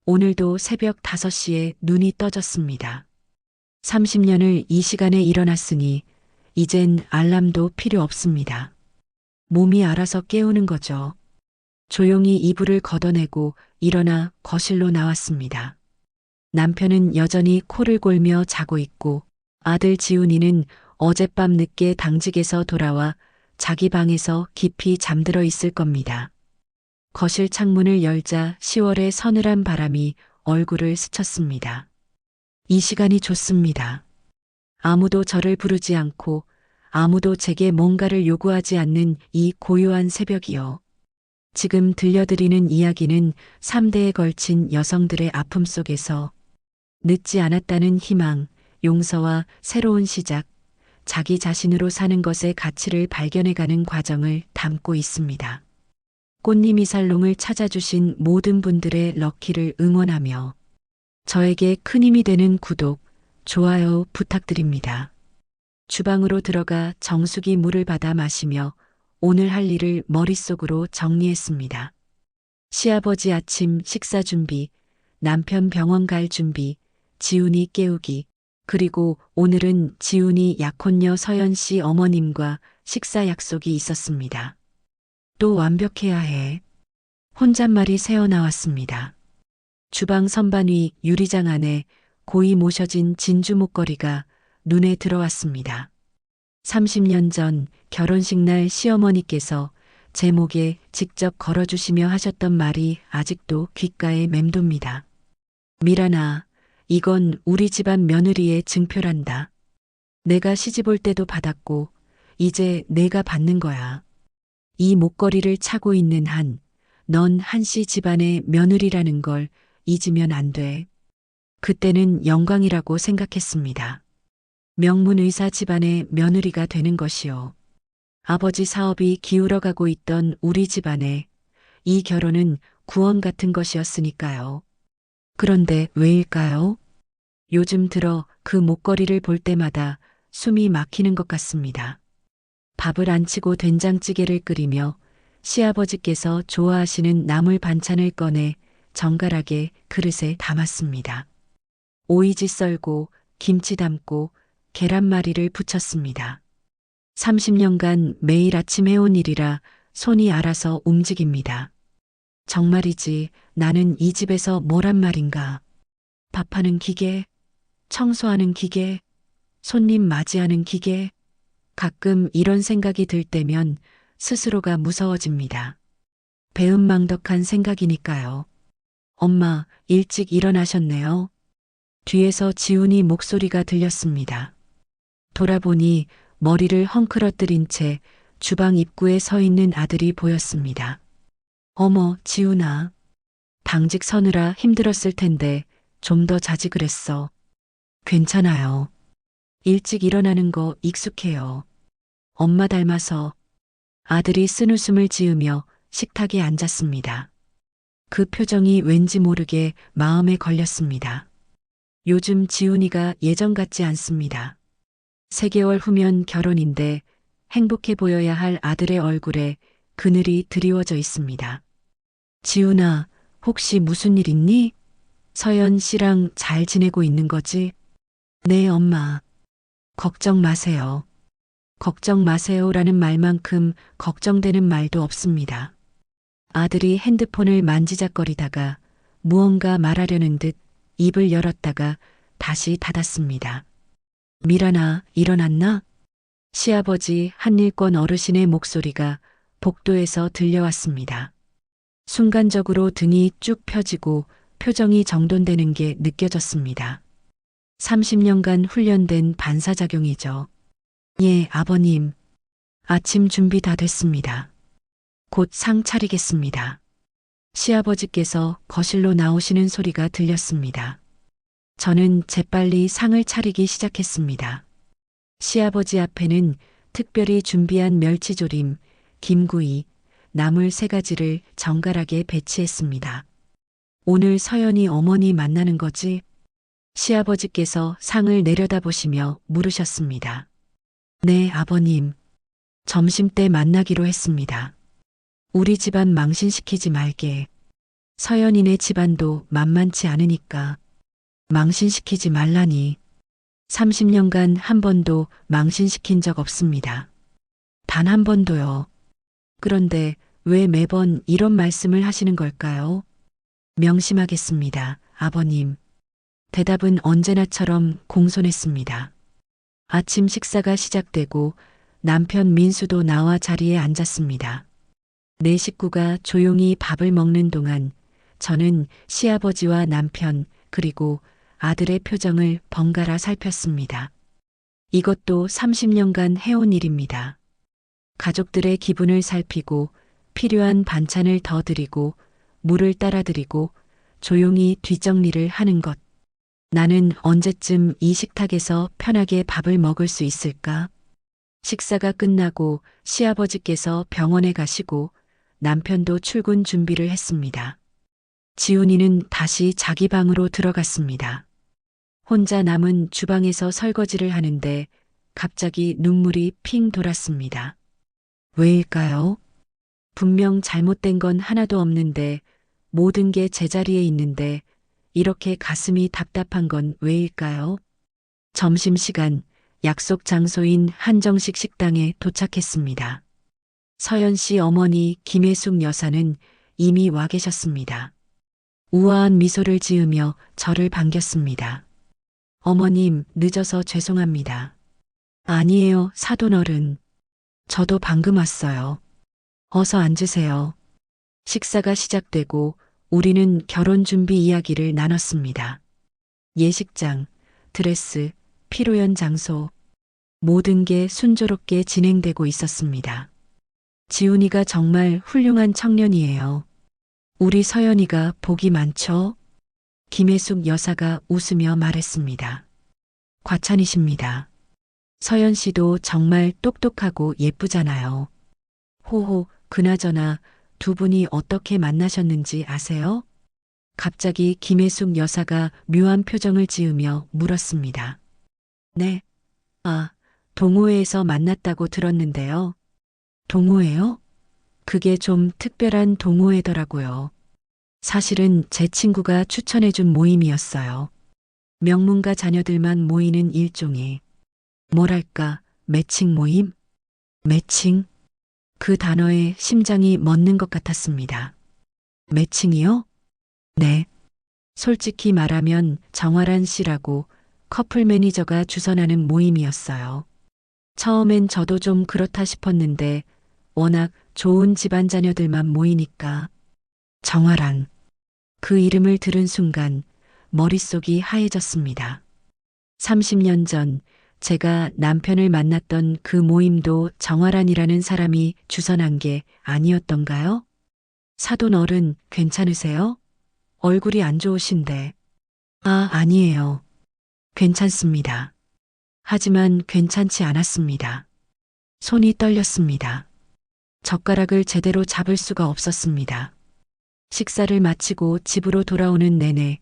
오늘도 새벽 5시에 눈이 떠졌습니다. 30년을 이 시간에 일어났으니 이젠 알람도 필요 없습니다. 몸이 알아서 깨우는 거죠. 조용히 이불을 걷어내고 일어나 거실로 나왔습니다. 남편은 여전히 코를 골며 자고 있고 아들 지훈이는 어젯밤 늦게 당직에서 돌아와 자기 방에서 깊이 잠들어 있을 겁니다. 거실 창문을 열자 10월의 서늘한 바람이 얼굴을 스쳤습니다. 이 시간이 좋습니다. 아무도 저를 부르지 않고 아무도 제게 뭔가를 요구하지 않는 이 고요한 새벽이요. 지금 들려드리는 이야기는 3대에 걸친 여성들의 아픔 속에서 늦지 않았다는 희망, 용서와 새로운 시작, 자기 자신으로 사는 것의 가치를 발견해가는 과정을 담고 있습니다. 꽃님이 살롱을 찾아주신 모든 분들의 럭키를 응원하며 저에게 큰 힘이 되는 구독, 좋아요 부탁드립니다. 주방으로 들어가 정수기 물을 받아 마시며 오늘 할 일을 머릿속으로 정리했습니다. 시아버지 아침 식사 준비, 남편 병원 갈 준비, 지훈이 깨우기, 그리고 오늘은 지훈이 약혼녀 서연 씨 어머님과 식사 약속이 있었습니다. 또 완벽해야 해. 혼잣말이 새어나왔습니다. 주방 선반 위 유리장 안에 고이 모셔진 진주 목걸이가 눈에 들어왔습니다. 30년 전 결혼식 날 시어머니께서 제 목에 직접 걸어주시며 하셨던 말이 아직도 귓가에 맴돕니다. 미란아, 이건 우리 집안 며느리의 증표란다. 내가 시집 올 때도 받았고 이제 내가 받는 거야. 이 목걸이를 차고 있는 한, 넌 한씨 집안의 며느리라는 걸 잊으면 안 돼. 그때는 영광이라고 생각했습니다. 명문의사 집안의 며느리가 되는 것이요. 아버지 사업이 기울어가고 있던 우리 집안에 이 결혼은 구원 같은 것이었으니까요. 그런데 왜일까요? 요즘 들어 그 목걸이를 볼 때마다 숨이 막히는 것 같습니다. 밥을 안 치고 된장찌개를 끓이며 시아버지께서 좋아하시는 나물 반찬을 꺼내 정갈하게 그릇에 담았습니다. 오이지 썰고 김치 담고 계란말이를 부쳤습니다. 30년간 매일 아침 해온 일이라 손이 알아서 움직입니다. 정말이지 나는 이 집에서 뭐란 말인가. 밥하는 기계, 청소하는 기계, 손님 맞이하는 기계. 가끔 이런 생각이 들 때면 스스로가 무서워집니다. 배은망덕한 생각이니까요. 엄마, 일찍 일어나셨네요. 뒤에서 지훈이 목소리가 들렸습니다. 돌아보니 머리를 헝클어뜨린 채 주방 입구에 서 있는 아들이 보였습니다. 어머, 지훈아. 당직 서느라 힘들었을 텐데 좀 더 자지 그랬어. 괜찮아요. 일찍 일어나는 거 익숙해요. 엄마 닮아서. 아들이 쓴웃음을 지으며 식탁에 앉았습니다. 그 표정이 왠지 모르게 마음에 걸렸습니다. 요즘 지훈이가 예전 같지 않습니다. 3개월 후면 결혼인데 행복해 보여야 할 아들의 얼굴에 그늘이 드리워져 있습니다. 지훈아, 혹시 무슨 일 있니? 서연 씨랑 잘 지내고 있는 거지? 네, 엄마. 걱정 마세요. 걱정 마세요라는 말만큼 걱정되는 말도 없습니다. 아들이 핸드폰을 만지작거리다가 무언가 말하려는 듯 입을 열었다가 다시 닫았습니다. 미란아, 일어났나? 시아버지 한일권 어르신의 목소리가 복도에서 들려왔습니다. 순간적으로 등이 쭉 펴지고 표정이 정돈되는 게 느껴졌습니다. 30년간 훈련된 반사작용이죠. 예, 아버님. 아침 준비 다 됐습니다. 곧 상 차리겠습니다. 시아버지께서 거실로 나오시는 소리가 들렸습니다. 저는 재빨리 상을 차리기 시작했습니다. 시아버지 앞에는 특별히 준비한 멸치조림, 김구이, 나물 3가지를 정갈하게 배치했습니다. 오늘 서연이 어머니 만나는 거지? 시아버지께서 상을 내려다보시며 물으셨습니다. 네, 아버님. 점심때 만나기로 했습니다. 우리 집안 망신시키지 말게. 서연이네 집안도 만만치 않으니까 망신시키지 말라니. 30년간 한 번도 망신시킨 적 없습니다. 단 한 번도요. 그런데 왜 매번 이런 말씀을 하시는 걸까요? 명심하겠습니다, 아버님. 대답은 언제나처럼 공손했습니다. 아침 식사가 시작되고 남편 민수도 나와 자리에 앉았습니다. 네 식구가 조용히 밥을 먹는 동안 저는 시아버지와 남편 그리고 아들의 표정을 번갈아 살폈습니다. 이것도 30년간 해온 일입니다. 가족들의 기분을 살피고 필요한 반찬을 더 드리고 물을 따라 드리고 조용히 뒷정리를 하는 것. 나는 언제쯤 이 식탁에서 편하게 밥을 먹을 수 있을까? 식사가 끝나고 시아버지께서 병원에 가시고 남편도 출근 준비를 했습니다. 지훈이는 다시 자기 방으로 들어갔습니다. 혼자 남은 주방에서 설거지를 하는데 갑자기 눈물이 핑 돌았습니다. 왜일까요? 분명 잘못된 건 하나도 없는데 모든 게 제자리에 있는데 이렇게 가슴이 답답한 건 왜일까요? 점심시간 약속 장소인 한정식 식당에 도착했습니다. 서연 씨 어머니 김혜숙 여사는 이미 와 계셨습니다. 우아한 미소를 지으며 저를 반겼습니다. 어머님, 늦어서 죄송합니다. 아니에요, 사돈어른. 저도 방금 왔어요. 어서 앉으세요. 식사가 시작되고 우리는 결혼 준비 이야기를 나눴습니다. 예식장, 드레스, 피로연 장소, 모든 게 순조롭게 진행되고 있었습니다. 지훈이가 정말 훌륭한 청년이에요. 우리 서연이가 복이 많죠? 김혜숙 여사가 웃으며 말했습니다. 과찬이십니다. 서연 씨도 정말 똑똑하고 예쁘잖아요. 호호, 그나저나 두 분이 어떻게 만나셨는지 아세요? 갑자기 김혜숙 여사가 묘한 표정을 지으며 물었습니다. 네. 아, 동호회에서 만났다고 들었는데요. 동호회요? 그게 좀 특별한 동호회더라고요. 사실은 제 친구가 추천해준 모임이었어요. 명문가 자녀들만 모이는 일종의, 뭐랄까, 매칭 모임? 매칭? 그 단어에 심장이 멎는 것 같았습니다. 매칭이요? 네. 솔직히 말하면 정화란 씨라고 커플 매니저가 주선하는 모임이었어요. 처음엔 저도 좀 그렇다 싶었는데 워낙 좋은 집안 자녀들만 모이니까. 정화란. 그 이름을 들은 순간 머릿속이 하얘졌습니다. 30년 전 제가 남편을 만났던 그 모임도 정화란이라는 사람이 주선한 게 아니었던가요? 사돈 어른 괜찮으세요? 얼굴이 안 좋으신데. 아, 아니에요. 괜찮습니다. 하지만 괜찮지 않았습니다. 손이 떨렸습니다. 젓가락을 제대로 잡을 수가 없었습니다. 식사를 마치고 집으로 돌아오는 내내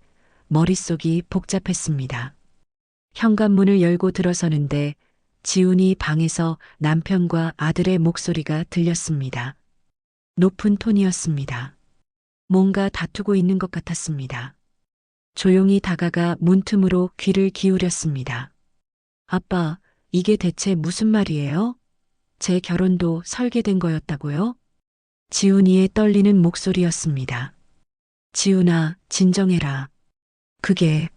머릿속이 복잡했습니다. 현관문을 열고 들어서는데 지훈이 방에서 남편과 아들의 목소리가 들렸습니다. 높은 톤이었습니다. 뭔가 다투고 있는 것 같았습니다. 조용히 다가가 문틈으로 귀를 기울였습니다. 아빠, 이게 대체 무슨 말이에요? 제 결혼도 설계된 거였다고요? 지훈이의 떨리는 목소리였습니다. 지훈아, 진정해라. 그게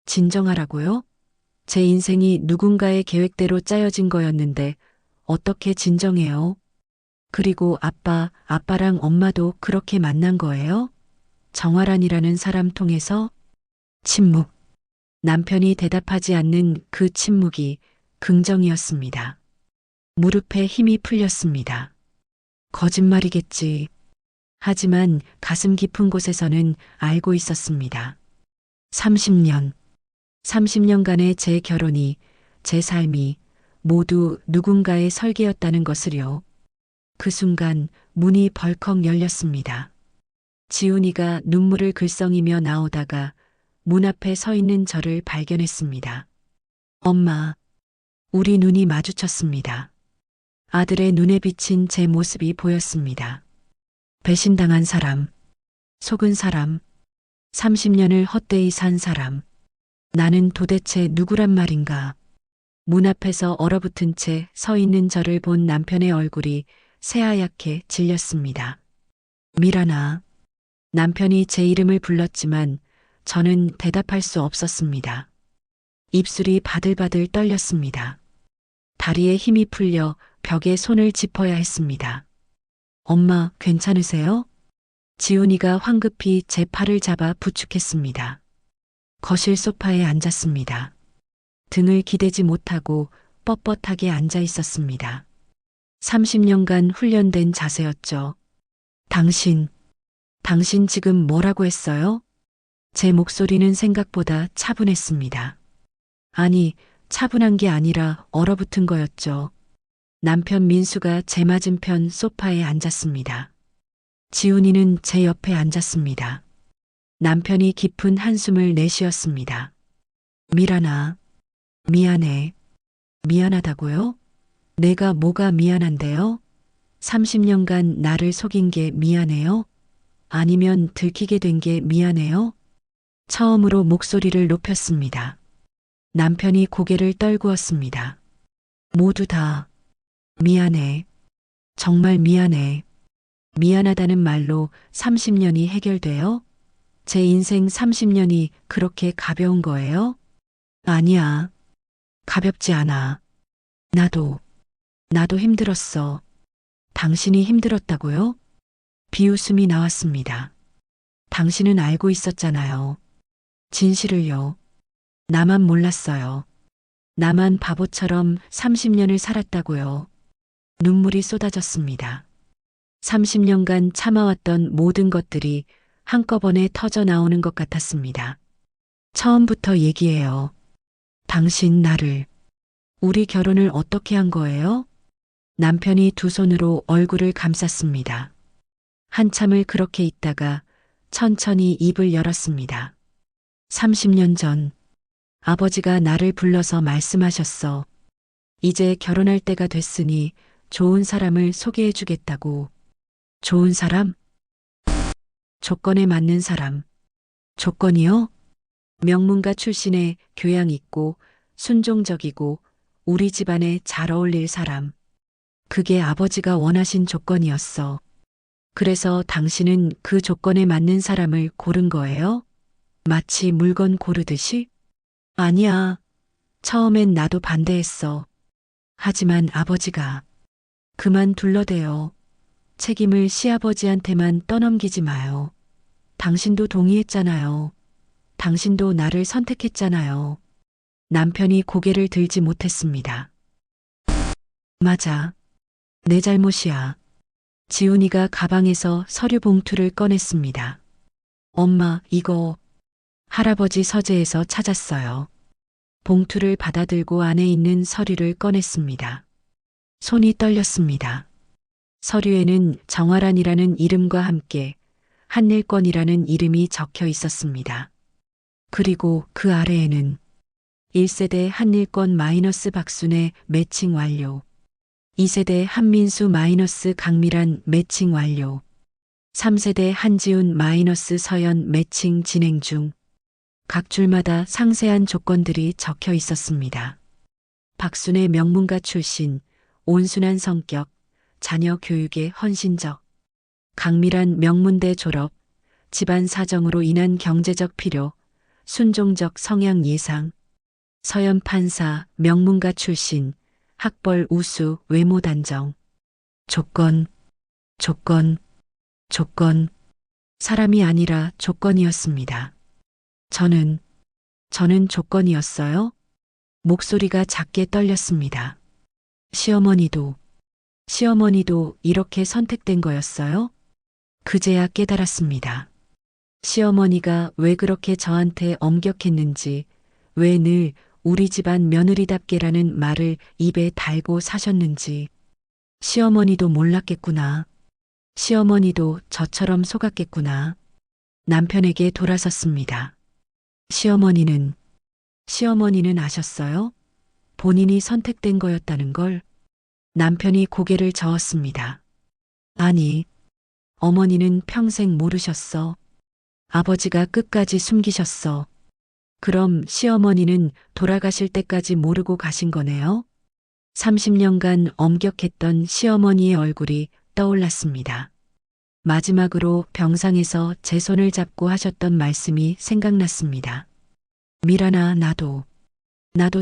진정하라고요? 제 인생이 누군가의 계획대로 짜여진 거였는데 어떻게 진정해요? 그리고 아빠랑 엄마도 그렇게 만난 거예요? 정화란이라는 사람 통해서? 침묵. 남편이 대답하지 않는 그 침묵이 긍정이었습니다. 무릎에 힘이 풀렸습니다. 거짓말이겠지. 하지만 가슴 깊은 곳에서는 알고 있었습니다. 30년. 30년간의 제 결혼이, 제 삶이 모두 누군가의 설계였다는 것을요. 그 순간 문이 벌컥 열렸습니다. 지훈이가 눈물을 글썽이며 나오다가 문 앞에 서 있는 저를 발견했습니다. 엄마, 우리 눈이 마주쳤습니다. 아들의 눈에 비친 제 모습이 보였습니다. 배신당한 사람, 속은 사람, 30년을 헛되이 산 사람. 나는 도대체 누구란 말인가? 문 앞에서 얼어붙은 채 서 있는 저를 본 남편의 얼굴이 새하얗게 질렸습니다. 미란아. 남편이 제 이름을 불렀지만 저는 대답할 수 없었습니다. 입술이 바들바들 떨렸습니다. 다리에 힘이 풀려 벽에 손을 짚어야 했습니다. 엄마, 괜찮으세요? 지훈이가 황급히 제 팔을 잡아 부축했습니다. 거실 소파에 앉았습니다. 등을 기대지 못하고 뻣뻣하게 앉아 있었습니다. 30년간 훈련된 자세였죠. 당신 지금 뭐라고 했어요? 제 목소리는 생각보다 차분했습니다. 아니, 차분한 게 아니라 얼어붙은 거였죠. 남편 민수가 제 맞은편 소파에 앉았습니다. 지훈이는 제 옆에 앉았습니다. 남편이 깊은 한숨을 내쉬었습니다. 미란아, 미안해. 미안하다고요? 내가 뭐가 미안한데요? 30년간 나를 속인 게 미안해요? 아니면 들키게 된 게 미안해요? 처음으로 목소리를 높였습니다. 남편이 고개를 떨구었습니다. 모두 다 미안해. 정말 미안해. 미안하다는 말로 30년이 해결돼요? 제 인생 30년이 그렇게 가벼운 거예요? 아니야. 가볍지 않아. 나도 힘들었어. 당신이 힘들었다고요? 비웃음이 나왔습니다. 당신은 알고 있었잖아요. 진실을요. 나만 몰랐어요. 나만 바보처럼 30년을 살았다고요. 눈물이 쏟아졌습니다. 30년간 참아왔던 모든 것들이 한꺼번에 터져 나오는 것 같았습니다. 처음부터 얘기해요. 당신 우리 결혼을 어떻게 한 거예요? 남편이 두 손으로 얼굴을 감쌌습니다. 한참을 그렇게 있다가 천천히 입을 열었습니다. 30년 전 아버지가 나를 불러서 말씀하셨어. 이제 결혼할 때가 됐으니 좋은 사람을 소개해 주겠다고. 좋은 사람? 조건에 맞는 사람. 조건이요? 명문가 출신의 교양 있고 순종적이고 우리 집안에 잘 어울릴 사람. 그게 아버지가 원하신 조건이었어. 그래서 당신은 그 조건에 맞는 사람을 고른 거예요? 마치 물건 고르듯이? 아니야. 처음엔 나도 반대했어. 하지만 아버지가 그만 둘러대요. 책임을 시아버지한테만 떠넘기지 마요. 당신도 동의했잖아요. 당신도 나를 선택했잖아요. 남편이 고개를 들지 못했습니다. 맞아. 내 잘못이야. 지훈이가 가방에서 서류 봉투를 꺼냈습니다. 엄마, 이거 할아버지 서재에서 찾았어요. 봉투를 받아들고 안에 있는 서류를 꺼냈습니다. 손이 떨렸습니다. 서류에는 정화란이라는 이름과 함께 한일권이라는 이름이 적혀 있었습니다. 그리고 그 아래에는 1세대 한일권 마이너스 박순애 매칭 완료. 2세대 한민수 마이너스 강미란 매칭 완료. 3세대 한지훈 마이너스 서연 매칭 진행 중. 각 줄마다 상세한 조건들이 적혀 있었습니다. 박순애 명문가 출신, 온순한 성격, 자녀 교육에 헌신적. 강미란 명문대 졸업, 집안 사정으로 인한 경제적 필요, 순종적 성향 예상. 서연 판사, 명문가 출신, 학벌 우수, 외모 단정. 조건. 사람이 아니라 조건이었습니다. 저는 조건이었어요? 목소리가 작게 떨렸습니다. 시어머니도 이렇게 선택된 거였어요? 그제야 깨달았습니다. 시어머니가 왜 그렇게 저한테 엄격했는지, 왜 늘 우리 집안 며느리답게라는 말을 입에 달고 사셨는지. 시어머니도 몰랐겠구나. 시어머니도 저처럼 속았겠구나. 남편에게 돌아섰습니다. 시어머니는 아셨어요? 본인이 선택된 거였다는 걸. 남편이 고개를 저었습니다. 아니, 어머니는 평생 모르셨어. 아버지가 끝까지 숨기셨어. 그럼 시어머니는 돌아가실 때까지 모르고 가신 거네요? 30년간 엄격했던 시어머니의 얼굴이 떠올랐습니다. 마지막으로 병상에서 제 손을 잡고 하셨던 말씀이 생각났습니다. 미란아, 나도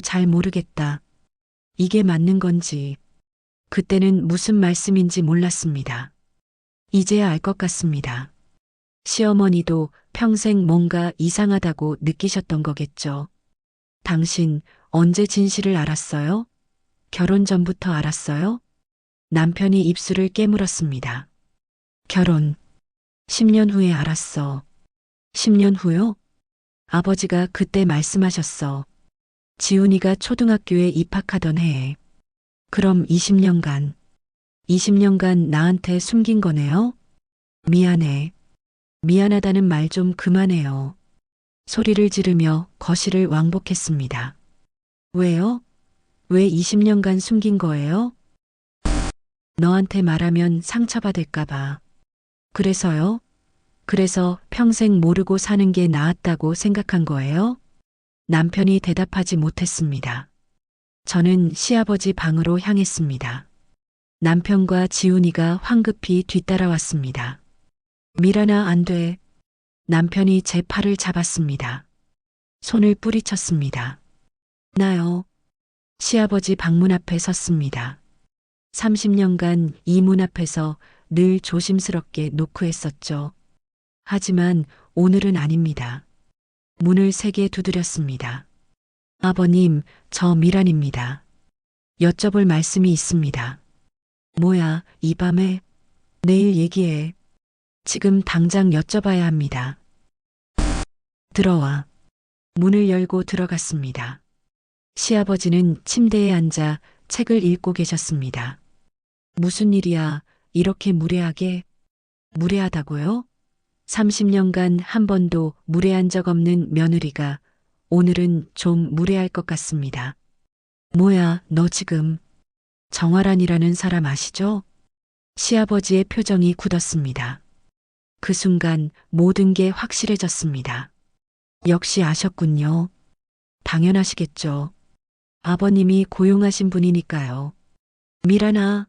잘 모르겠다. 이게 맞는 건지. 그때는 무슨 말씀인지 몰랐습니다. 이제야 알 것 같습니다. 시어머니도 평생 뭔가 이상하다고 느끼셨던 거겠죠. 당신 언제 진실을 알았어요? 결혼 전부터 알았어요? 남편이 입술을 깨물었습니다. 결혼. 10년 후에 알았어. 10년 후요? 아버지가 그때 말씀하셨어. 지훈이가 초등학교에 입학하던 해에. 그럼 20년간 나한테 숨긴 거네요? 미안해. 미안하다는 말 좀 그만해요. 소리를 지르며 거실을 왕복했습니다. 왜요? 왜 20년간 숨긴 거예요? 너한테 말하면 상처받을까봐. 그래서요? 그래서 평생 모르고 사는 게 나았다고 생각한 거예요? 남편이 대답하지 못했습니다. 저는 시아버지 방으로 향했습니다. 남편과 지훈이가 황급히 뒤따라왔습니다. 미란아, 안 돼. 남편이 제 팔을 잡았습니다. 손을 뿌리쳤습니다. 나요. 시아버지 방문 앞에 섰습니다. 30년간 이 문 앞에서 늘 조심스럽게 노크했었죠. 하지만 오늘은 아닙니다. 문을 세게 두드렸습니다. 아버님, 저 미란입니다. 여쭤볼 말씀이 있습니다. 뭐야, 이 밤에? 내일 얘기해. 지금 당장 여쭤봐야 합니다. 들어와. 문을 열고 들어갔습니다. 시아버지는 침대에 앉아 책을 읽고 계셨습니다. 무슨 일이야, 이렇게 무례하게? 무례하다고요? 30년간 한 번도 무례한 적 없는 며느리가 오늘은 좀 무례할 것 같습니다. 뭐야, 너 지금 정화란이라는 사람 아시죠? 시아버지의 표정이 굳었습니다. 그 순간 모든 게 확실해졌습니다. 역시 아셨군요. 당연하시겠죠. 아버님이 고용하신 분이니까요. 미란아.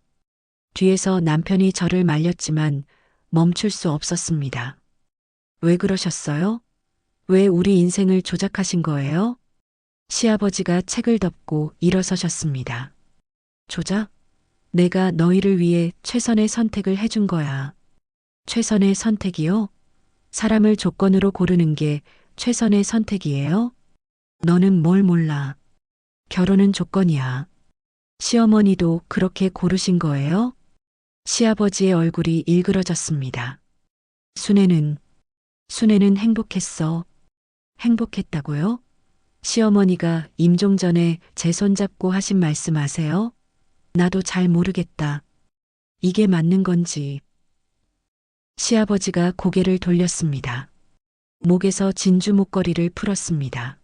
뒤에서 남편이 저를 말렸지만 멈출 수 없었습니다. 왜 그러셨어요? 왜 우리 인생을 조작하신 거예요? 시아버지가 책을 덮고 일어서셨습니다. 조작? 내가 너희를 위해 최선의 선택을 해준 거야. 최선의 선택이요? 사람을 조건으로 고르는 게 최선의 선택이에요? 너는 뭘 몰라. 결혼은 조건이야. 시어머니도 그렇게 고르신 거예요? 시아버지의 얼굴이 일그러졌습니다. 순애는 행복했어. 행복했다고요? 시어머니가 임종 전에 제 손잡고 하신 말씀 아세요? 나도 잘 모르겠다. 이게 맞는 건지. 시아버지가 고개를 돌렸습니다. 목에서 진주 목걸이를 풀었습니다.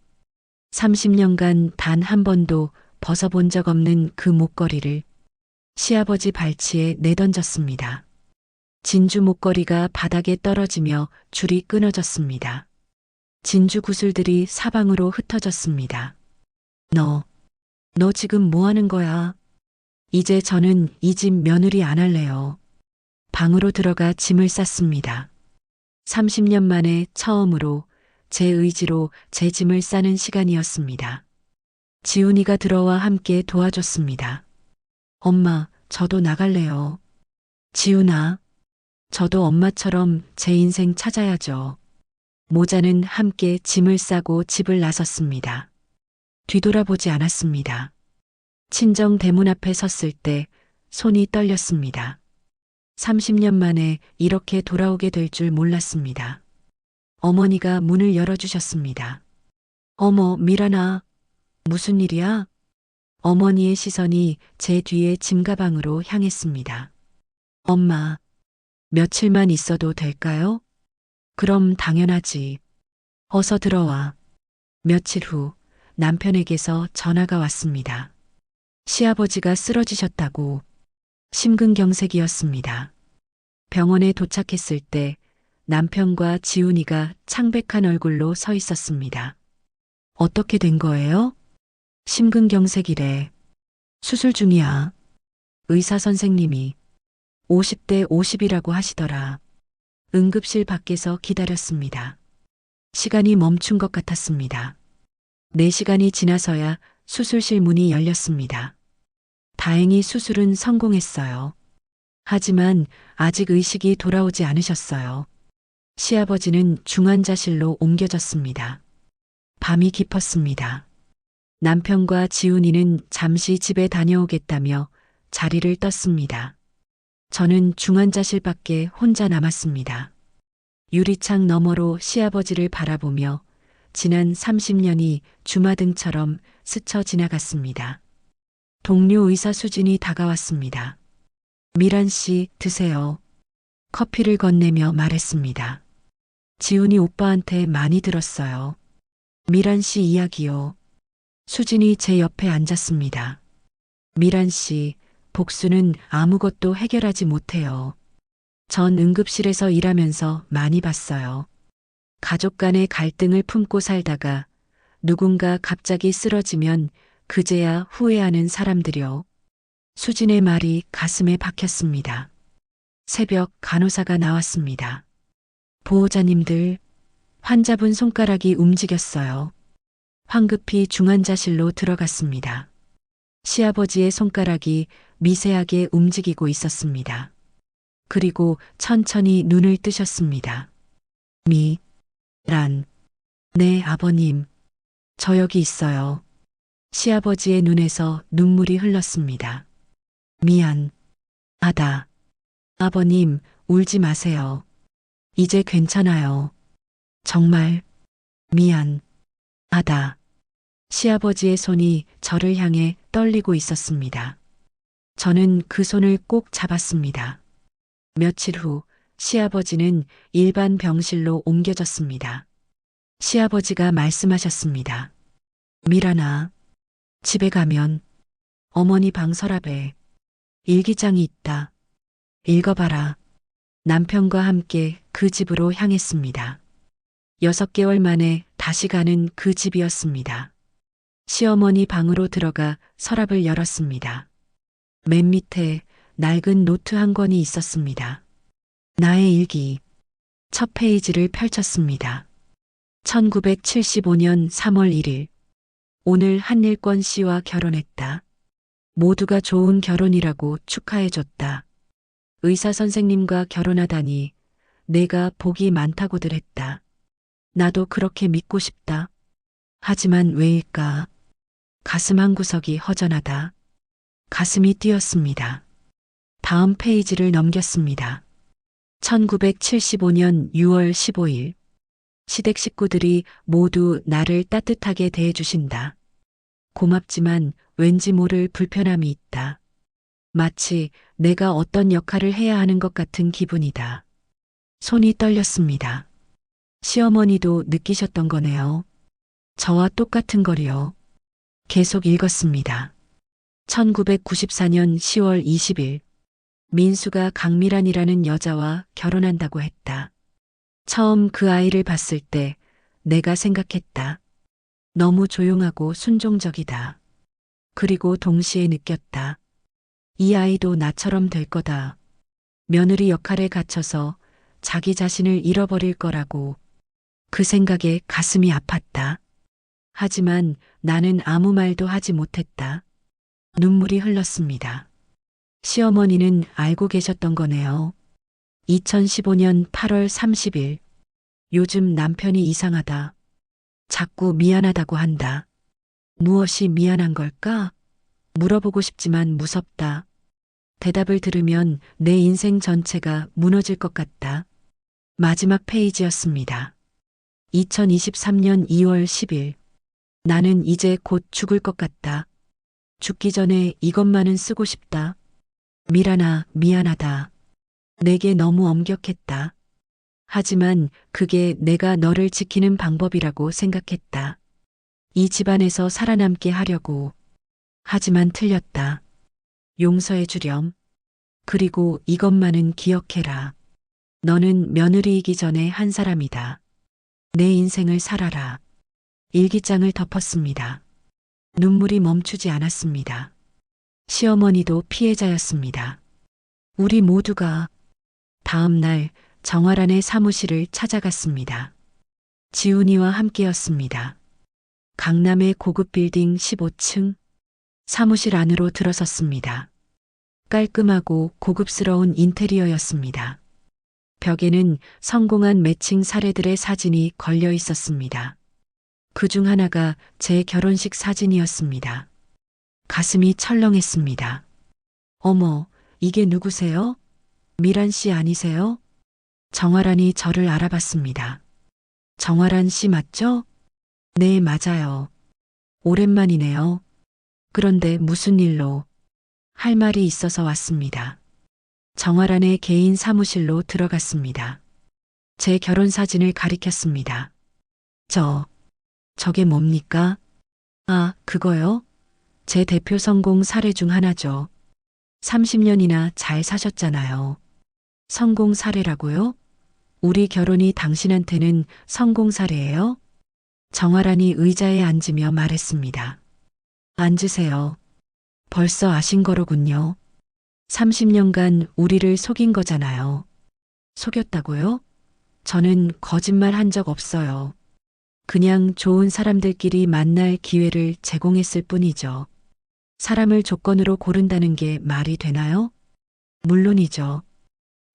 30년간 단 한 번도 벗어본 적 없는 그 목걸이를 시아버지 발치에 내던졌습니다. 진주 목걸이가 바닥에 떨어지며 줄이 끊어졌습니다. 진주 구슬들이 사방으로 흩어졌습니다. 너 지금 뭐 하는 거야? 이제 저는 이 집 며느리 안 할래요. 방으로 들어가 짐을 쌌습니다. 30년 만에 처음으로 제 의지로 제 짐을 싸는 시간이었습니다. 지훈이가 들어와 함께 도와줬습니다. 엄마, 저도 나갈래요. 지훈아, 저도 엄마처럼 제 인생 찾아야죠. 모자는 함께 짐을 싸고 집을 나섰습니다. 뒤돌아보지 않았습니다. 친정 대문 앞에 섰을 때 손이 떨렸습니다. 30년 만에 이렇게 돌아오게 될 줄 몰랐습니다. 어머니가 문을 열어주셨습니다. 어머, 미란아. 무슨 일이야? 어머니의 시선이 제 뒤에 짐가방으로 향했습니다. 엄마, 며칠만 있어도 될까요? 그럼 당연하지. 어서 들어와. 며칠 후 남편에게서 전화가 왔습니다. 시아버지가 쓰러지셨다고. 심근경색이었습니다. 병원에 도착했을 때 남편과 지훈이가 창백한 얼굴로 서 있었습니다. 어떻게 된 거예요? 심근경색이래. 수술 중이야. 의사 선생님이 50대 50이라고 하시더라. 응급실 밖에서 기다렸습니다. 시간이 멈춘 것 같았습니다. 4시간이 지나서야 수술실 문이 열렸습니다. 다행히 수술은 성공했어요. 하지만 아직 의식이 돌아오지 않으셨어요. 시아버지는 중환자실로 옮겨졌습니다. 밤이 깊었습니다. 남편과 지훈이는 잠시 집에 다녀오겠다며 자리를 떴습니다. 저는 중환자실 밖에 혼자 남았습니다. 유리창 너머로 시아버지를 바라보며 지난 30년이 주마등처럼 스쳐 지나갔습니다. 동료 의사 수진이 다가왔습니다. 미란 씨, 드세요. 커피를 건네며 말했습니다. 지훈이 오빠한테 많이 들었어요. 미란 씨 이야기요. 수진이 제 옆에 앉았습니다. 미란 씨, 복수는 아무것도 해결하지 못해요. 전 응급실에서 일하면서 많이 봤어요. 가족 간의 갈등을 품고 살다가 누군가 갑자기 쓰러지면 그제야 후회하는 사람들이요. 수진의 말이 가슴에 박혔습니다. 새벽 간호사가 나왔습니다. 보호자님들, 환자분 손가락이 움직였어요. 황급히 중환자실로 들어갔습니다. 시아버지의 손가락이 미세하게 움직이고 있었습니다. 그리고 천천히 눈을 뜨셨습니다. 란. 네, 아버님. 저 여기 있어요. 시아버지의 눈에서 눈물이 흘렀습니다. 미안하다. 아버님, 울지 마세요. 이제 괜찮아요. 정말 미안하다. 시아버지의 손이 저를 향해 떨리고 있었습니다. 저는 그 손을 꼭 잡았습니다. 며칠 후 시아버지는 일반 병실로 옮겨졌습니다. 시아버지가 말씀하셨습니다. 미란아, 집에 가면 어머니 방 서랍에 일기장이 있다. 읽어봐라. 남편과 함께 그 집으로 향했습니다. 6개월 만에 다시 가는 그 집이었습니다. 시어머니 방으로 들어가 서랍을 열었습니다. 맨 밑에 낡은 노트 한 권이 있었습니다. 나의 일기. 첫 페이지를 펼쳤습니다. 1975년 3월 1일. 오늘 한일권 씨와 결혼했다. 모두가 좋은 결혼이라고 축하해줬다. 의사 선생님과 결혼하다니 내가 복이 많다고들 했다. 나도 그렇게 믿고 싶다. 하지만 왜일까? 가슴 한구석이 허전하다. 가슴이 뛰었습니다. 다음 페이지를 넘겼습니다. 1975년 6월 15일. 시댁 식구들이 모두 나를 따뜻하게 대해주신다. 고맙지만 왠지 모를 불편함이 있다. 마치 내가 어떤 역할을 해야 하는 것 같은 기분이다. 손이 떨렸습니다. 시어머니도 느끼셨던 거네요. 저와 똑같은 거리요. 계속 읽었습니다. 1994년 10월 20일. 민수가 강미란이라는 여자와 결혼한다고 했다. 처음 그 아이를 봤을 때 내가 생각했다. 너무 조용하고 순종적이다. 그리고 동시에 느꼈다. 이 아이도 나처럼 될 거다. 며느리 역할에 갇혀서 자기 자신을 잃어버릴 거라고. 그 생각에 가슴이 아팠다. 하지만 나는 아무 말도 하지 못했다. 눈물이 흘렀습니다. 시어머니는 알고 계셨던 거네요. 2015년 8월 30일. 요즘 남편이 이상하다. 자꾸 미안하다고 한다. 무엇이 미안한 걸까? 물어보고 싶지만 무섭다. 대답을 들으면 내 인생 전체가 무너질 것 같다. 마지막 페이지였습니다. 2023년 2월 10일. 나는 이제 곧 죽을 것 같다. 죽기 전에 이것만은 쓰고 싶다. 미란아, 미안하다. 내게 너무 엄격했다. 하지만 그게 내가 너를 지키는 방법이라고 생각했다. 이 집안에서 살아남게 하려고. 하지만 틀렸다. 용서해 주렴. 그리고 이것만은 기억해라. 너는 며느리이기 전에 한 사람이다. 내 인생을 살아라. 일기장을 덮었습니다. 눈물이 멈추지 않았습니다. 시어머니도 피해자였습니다. 우리 모두가 다음 날 정화란의 사무실을 찾아갔습니다. 지훈이와 함께였습니다. 강남의 고급 빌딩 15층 사무실 안으로 들어섰습니다. 깔끔하고 고급스러운 인테리어였습니다. 벽에는 성공한 매칭 사례들의 사진이 걸려 있었습니다. 그 중 하나가 제 결혼식 사진이었습니다. 가슴이 철렁했습니다. 어머, 이게 누구세요? 미란 씨 아니세요? 정화란이 저를 알아봤습니다. 정화란 씨 맞죠? 네, 맞아요. 오랜만이네요. 그런데 무슨 일로? 할 말이 있어서 왔습니다. 정화란의 개인 사무실로 들어갔습니다. 제 결혼 사진을 가리켰습니다. 저게 뭡니까? 아, 그거요? 제 대표 성공 사례 중 하나죠. 30년이나 잘 사셨잖아요. 성공 사례라고요? 우리 결혼이 당신한테는 성공 사례예요? 정화란이 의자에 앉으며 말했습니다. 앉으세요. 벌써 아신 거로군요. 30년간 우리를 속인 거잖아요. 속였다고요? 저는 거짓말 한 적 없어요. 그냥 좋은 사람들끼리 만날 기회를 제공했을 뿐이죠. 사람을 조건으로 고른다는 게 말이 되나요? 물론이죠.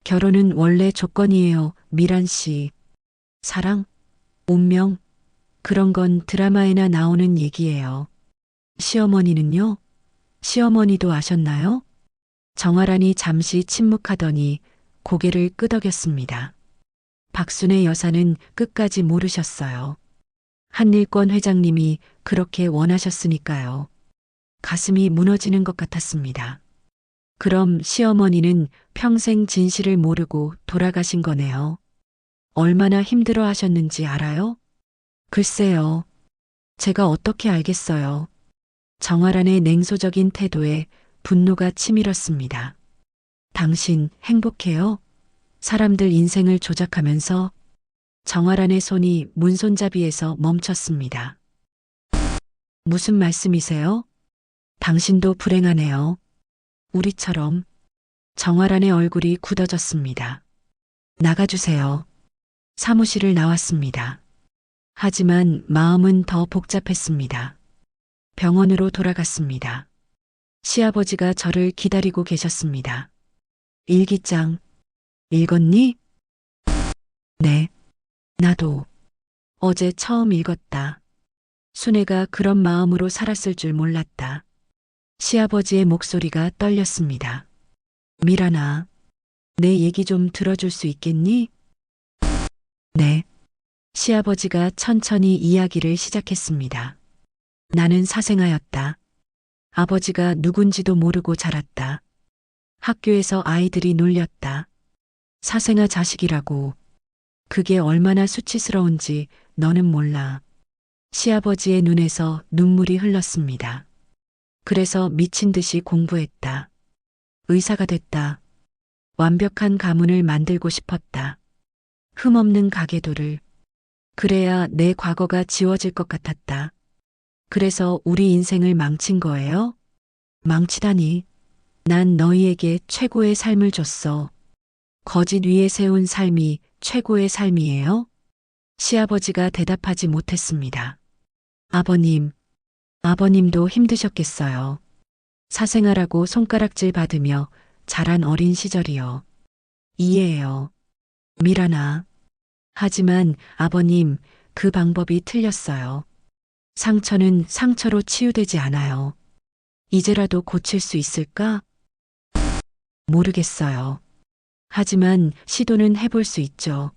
결혼은 원래 조건이에요, 미란 씨. 사랑? 운명? 그런 건 드라마에나 나오는 얘기예요. 시어머니는요? 시어머니도 아셨나요? 정화란이 잠시 침묵하더니 고개를 끄덕였습니다. 박순애 여사는 끝까지 모르셨어요. 한일권 회장님이 그렇게 원하셨으니까요. 가슴이 무너지는 것 같았습니다. 그럼 시어머니는 평생 진실을 모르고 돌아가신 거네요. 얼마나 힘들어 하셨는지 알아요? 글쎄요. 제가 어떻게 알겠어요. 정화란의 냉소적인 태도에 분노가 치밀었습니다. 당신 행복해요? 사람들 인생을 조작하면서 정화란의 손이 문손잡이에서 멈췄습니다. 무슨 말씀이세요? 당신도 불행하네요. 우리처럼. 정화란의 얼굴이 굳어졌습니다. 나가주세요. 사무실을 나왔습니다. 하지만 마음은 더 복잡했습니다. 병원으로 돌아갔습니다. 시아버지가 저를 기다리고 계셨습니다. 일기장, 읽었니? 네, 나도. 어제 처음 읽었다. 순애가 그런 마음으로 살았을 줄 몰랐다. 시아버지의 목소리가 떨렸습니다. 미란아, 내 얘기 좀 들어줄 수 있겠니? 네. 시아버지가 천천히 이야기를 시작했습니다. 나는 사생아였다. 아버지가 누군지도 모르고 자랐다. 학교에서 아이들이 놀렸다. 사생아 자식이라고. 그게 얼마나 수치스러운지 너는 몰라. 시아버지의 눈에서 눈물이 흘렀습니다. 그래서 미친 듯이 공부했다. 의사가 됐다. 완벽한 가문을 만들고 싶었다. 흠없는 가계도를. 그래야 내 과거가 지워질 것 같았다. 그래서 우리 인생을 망친 거예요? 망치다니. 난 너희에게 최고의 삶을 줬어. 거짓 위에 세운 삶이 최고의 삶이에요? 시아버지가 대답하지 못했습니다. 아버님도 힘드셨겠어요. 사생아라고 손가락질 받으며 자란 어린 시절이요. 이해해요. 미란아. 하지만 아버님, 그 방법이 틀렸어요. 상처는 상처로 치유되지 않아요. 이제라도 고칠 수 있을까? 모르겠어요. 하지만 시도는 해볼 수 있죠.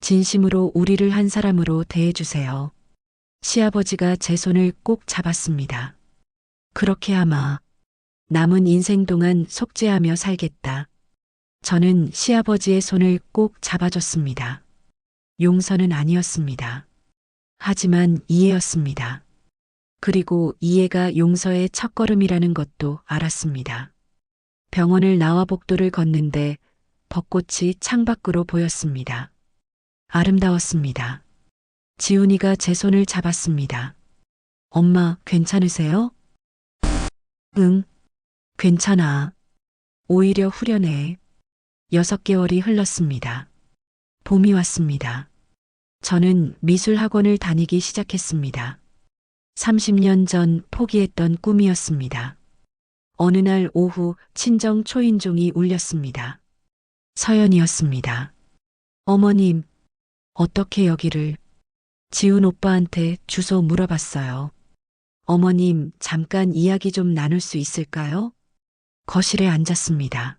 진심으로 우리를 한 사람으로 대해주세요. 시아버지가 제 손을 꼭 잡았습니다. 그렇게 아마 남은 인생 동안 속죄하며 살겠다. 저는 시아버지의 손을 꼭 잡아줬습니다. 용서는 아니었습니다. 하지만 이해였습니다. 그리고 이해가 용서의 첫걸음이라는 것도 알았습니다. 병원을 나와 복도를 걷는데 벚꽃이 창밖으로 보였습니다. 아름다웠습니다. 지훈이가 제 손을 잡았습니다. 엄마, 괜찮으세요? 응, 괜찮아. 오히려 후련해. 6개월이 흘렀습니다. 봄이 왔습니다. 저는 미술학원을 다니기 시작했습니다. 30년 전 포기했던 꿈이었습니다. 어느 날 오후 친정 초인종이 울렸습니다. 서연이었습니다. 어머님, 어떻게 여기를? 지훈 오빠한테 주소 물어봤어요. 어머님, 잠깐 이야기 좀 나눌 수 있을까요? 거실에 앉았습니다.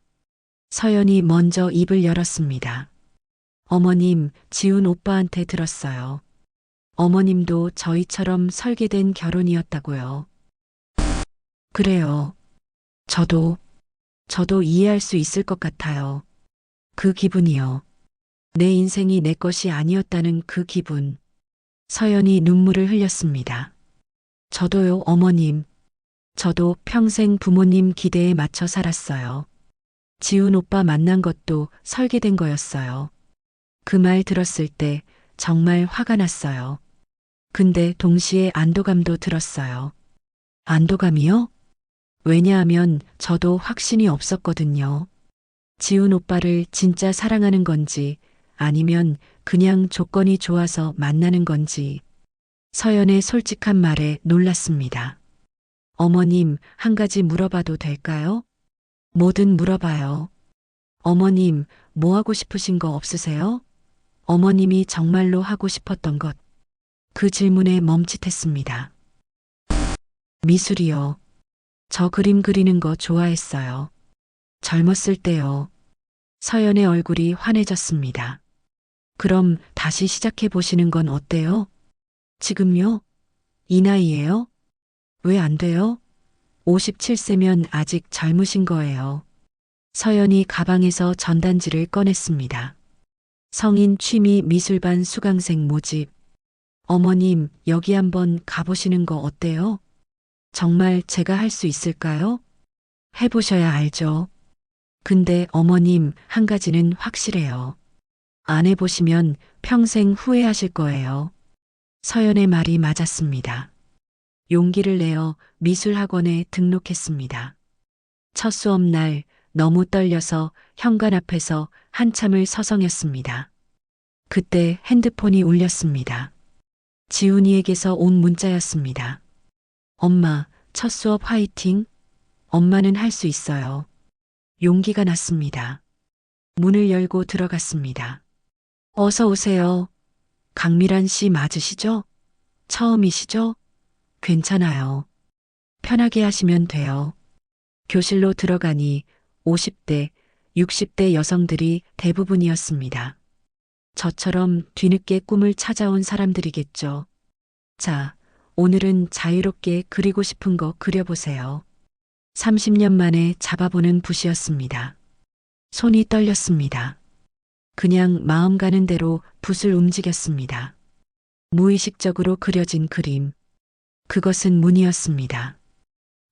서연이 먼저 입을 열었습니다. 어머님, 지훈 오빠한테 들었어요. 어머님도 저희처럼 설계된 결혼이었다고요. 그래요. 저도 이해할 수 있을 것 같아요. 그 기분이요. 내 인생이 내 것이 아니었다는 그 기분. 서연이 눈물을 흘렸습니다. 저도요, 어머님. 저도 평생 부모님 기대에 맞춰 살았어요. 지훈 오빠 만난 것도 설계된 거였어요. 그 말 들었을 때 정말 화가 났어요. 근데 동시에 안도감도 들었어요. 안도감이요? 왜냐하면 저도 확신이 없었거든요. 지훈 오빠를 진짜 사랑하는 건지 아니면 그냥 조건이 좋아서 만나는 건지. 서연의 솔직한 말에 놀랐습니다. 어머님, 한 가지 물어봐도 될까요? 뭐든 물어봐요. 어머님, 뭐 하고 싶으신 거 없으세요? 어머님이 정말로 하고 싶었던 것. 그 질문에 멈칫했습니다. 미술이요. 저 그림 그리는 거 좋아했어요. 젊었을 때요. 서연의 얼굴이 환해졌습니다. 그럼 다시 시작해 보시는 건 어때요? 지금요? 이 나이에요? 왜 안 돼요? 57세면 아직 젊으신 거예요. 서연이 가방에서 전단지를 꺼냈습니다. 성인 취미 미술반 수강생 모집. 어머님, 여기 한번 가보시는 거 어때요? 정말 제가 할 수 있을까요? 해보셔야 알죠. 근데 어머님, 한 가지는 확실해요. 안 해보시면 평생 후회하실 거예요. 서연의 말이 맞았습니다. 용기를 내어 미술학원에 등록했습니다. 첫 수업날 너무 떨려서 현관 앞에서 한참을 서성였습니다. 그때 핸드폰이 울렸습니다. 지훈이에게서 온 문자였습니다. 엄마, 첫 수업 화이팅. 엄마는 할 수 있어요. 용기가 났습니다. 문을 열고 들어갔습니다. 어서 오세요. 강미란 씨 맞으시죠? 처음이시죠? 괜찮아요. 편하게 하시면 돼요. 교실로 들어가니 50대, 60대 여성들이 대부분이었습니다. 저처럼 뒤늦게 꿈을 찾아온 사람들이겠죠. 자, 오늘은 자유롭게 그리고 싶은 거 그려보세요. 30년 만에 잡아보는 붓이었습니다. 손이 떨렸습니다. 그냥 마음 가는 대로 붓을 움직였습니다. 무의식적으로 그려진 그림. 그것은 문이었습니다.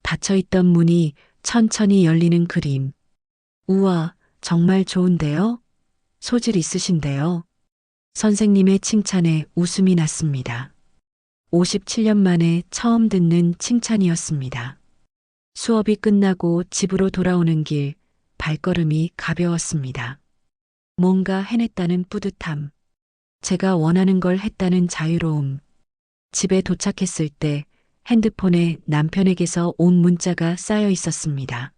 닫혀있던 문이 천천히 열리는 그림. 우와, 정말 좋은데요? 소질 있으신데요? 선생님의 칭찬에 웃음이 났습니다. 57년 만에 처음 듣는 칭찬이었습니다. 수업이 끝나고 집으로 돌아오는 길, 발걸음이 가벼웠습니다. 뭔가 해냈다는 뿌듯함. 제가 원하는 걸 했다는 자유로움. 집에 도착했을 때 핸드폰에 남편에게서 온 문자가 쌓여 있었습니다.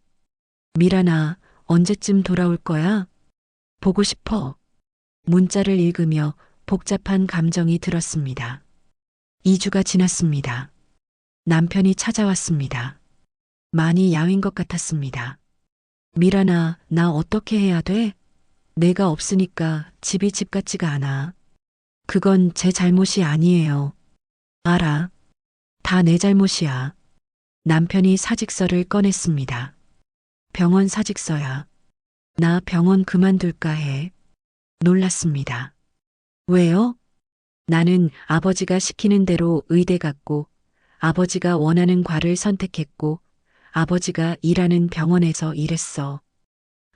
미란아, 언제쯤 돌아올 거야? 보고 싶어. 문자를 읽으며 복잡한 감정이 들었습니다. 2주가 지났습니다. 남편이 찾아왔습니다. 많이 야윈 것 같았습니다. 미란아, 나 어떻게 해야 돼? 내가 없으니까 집이 집 같지가 않아. 그건 제 잘못이 아니에요. 알아. 다 내 잘못이야. 남편이 사직서를 꺼냈습니다. 병원 사직서야. 나 병원 그만둘까 해. 놀랐습니다. 왜요? 나는 아버지가 시키는 대로 의대 갔고, 아버지가 원하는 과를 선택했고, 아버지가 일하는 병원에서 일했어.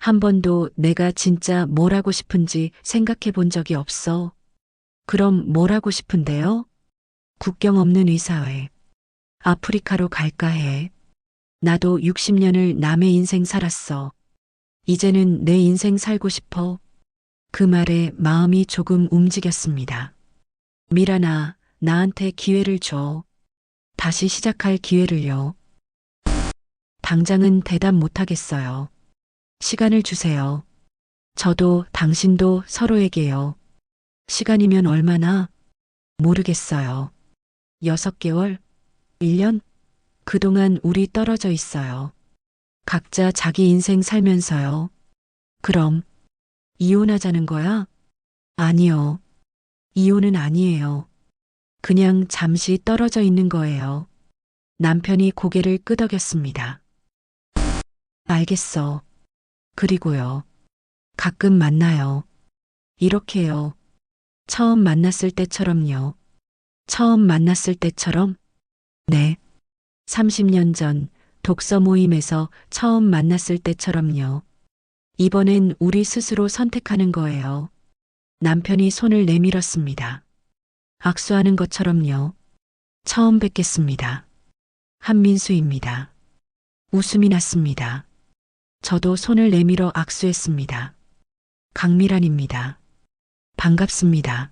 한 번도 내가 진짜 뭘 하고 싶은지 생각해 본 적이 없어. 그럼 뭘 하고 싶은데요? 국경 없는 의사회. 아프리카로 갈까 해. 나도 60년을 남의 인생 살았어. 이제는 내 인생 살고 싶어. 그 말에 마음이 조금 움직였습니다. 미란아, 나한테 기회를 줘. 다시 시작할 기회를요. 당장은 대답 못하겠어요. 시간을 주세요. 저도 당신도 서로에게요. 시간이면 얼마나? 모르겠어요. 6개월? 1년? 그동안 우리 떨어져 있어요. 각자 자기 인생 살면서요. 그럼, 이혼하자는 거야? 아니요. 이혼은 아니에요. 그냥 잠시 떨어져 있는 거예요. 남편이 고개를 끄덕였습니다. 알겠어. 그리고요. 가끔 만나요. 이렇게요. 처음 만났을 때처럼요. 처음 만났을 때처럼? 네. 30년 전 독서 모임에서 처음 만났을 때처럼요. 이번엔 우리 스스로 선택하는 거예요. 남편이 손을 내밀었습니다. 악수하는 것처럼요. 처음 뵙겠습니다. 한민수입니다. 웃음이 났습니다. 저도 손을 내밀어 악수했습니다. 강미란입니다. 반갑습니다.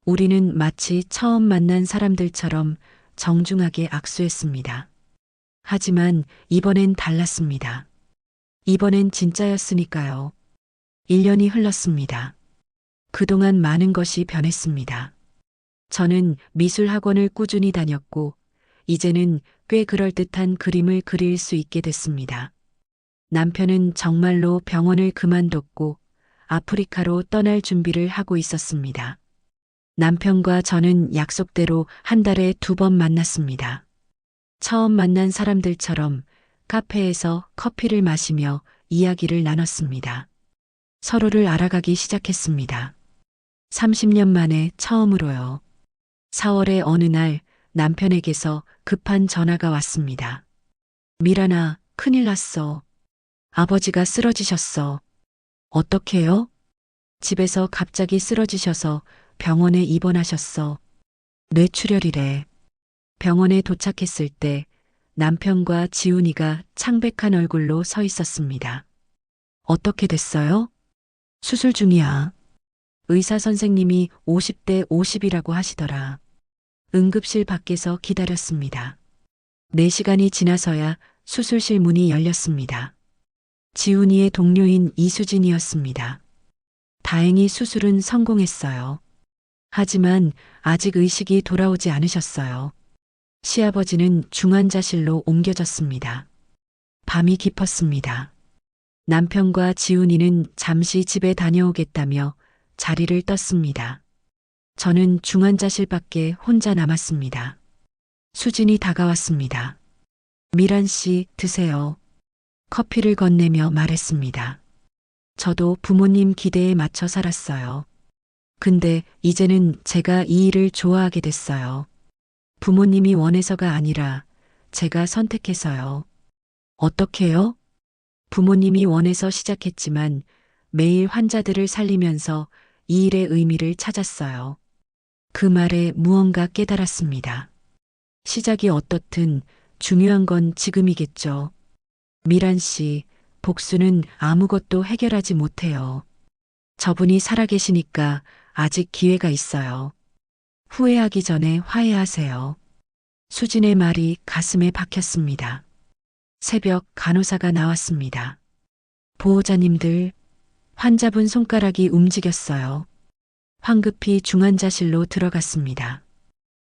우리는 마치 처음 만난 사람들처럼 정중하게 악수했습니다. 하지만 이번엔 달랐습니다. 이번엔 진짜였으니까요. 1년이 흘렀습니다. 그동안 많은 것이 변했습니다. 저는 미술 학원을 꾸준히 다녔고, 이제는 꽤 그럴듯한 그림을 그릴 수 있게 됐습니다. 남편은 정말로 병원을 그만뒀고 아프리카로 떠날 준비를 하고 있었습니다. 남편과 저는 약속대로 한 달에 2번 만났습니다. 처음 만난 사람들처럼 카페에서 커피를 마시며 이야기를 나눴습니다. 서로를 알아가기 시작했습니다. 30년 만에 처음으로요. 4월의 어느 날 남편에게서 급한 전화가 왔습니다. 미란아, 큰일 났어. 아버지가 쓰러지셨어. 어떡해요? 집에서 갑자기 쓰러지셔서 병원에 입원하셨어. 뇌출혈이래. 병원에 도착했을 때 남편과 지훈이가 창백한 얼굴로 서 있었습니다. 어떻게 됐어요? 수술 중이야. 의사 선생님이 50대 50이라고 하시더라. 응급실 밖에서 기다렸습니다. 4시간이 지나서야 수술실 문이 열렸습니다. 지훈이의 동료인 이수진이었습니다. 다행히 수술은 성공했어요. 하지만 아직 의식이 돌아오지 않으셨어요. 시아버지는 중환자실로 옮겨졌습니다. 밤이 깊었습니다. 남편과 지훈이는 잠시 집에 다녀오겠다며 자리를 떴습니다. 저는 중환자실 밖에 혼자 남았습니다. 수진이 다가왔습니다. 미란 씨, 드세요. 커피를 건네며 말했습니다. 저도 부모님 기대에 맞춰 살았어요. 근데 이제는 제가 이 일을 좋아하게 됐어요. 부모님이 원해서가 아니라 제가 선택해서요. 어떻게요? 부모님이 원해서 시작했지만 매일 환자들을 살리면서 이 일의 의미를 찾았어요. 그 말에 무언가 깨달았습니다. 시작이 어떻든 중요한 건 지금이겠죠. 미란 씨, 복수는 아무것도 해결하지 못해요. 저분이 살아계시니까 아직 기회가 있어요. 후회하기 전에 화해하세요. 수진의 말이 가슴에 박혔습니다. 새벽 간호사가 나왔습니다. 보호자님들, 환자분 손가락이 움직였어요. 황급히 중환자실로 들어갔습니다.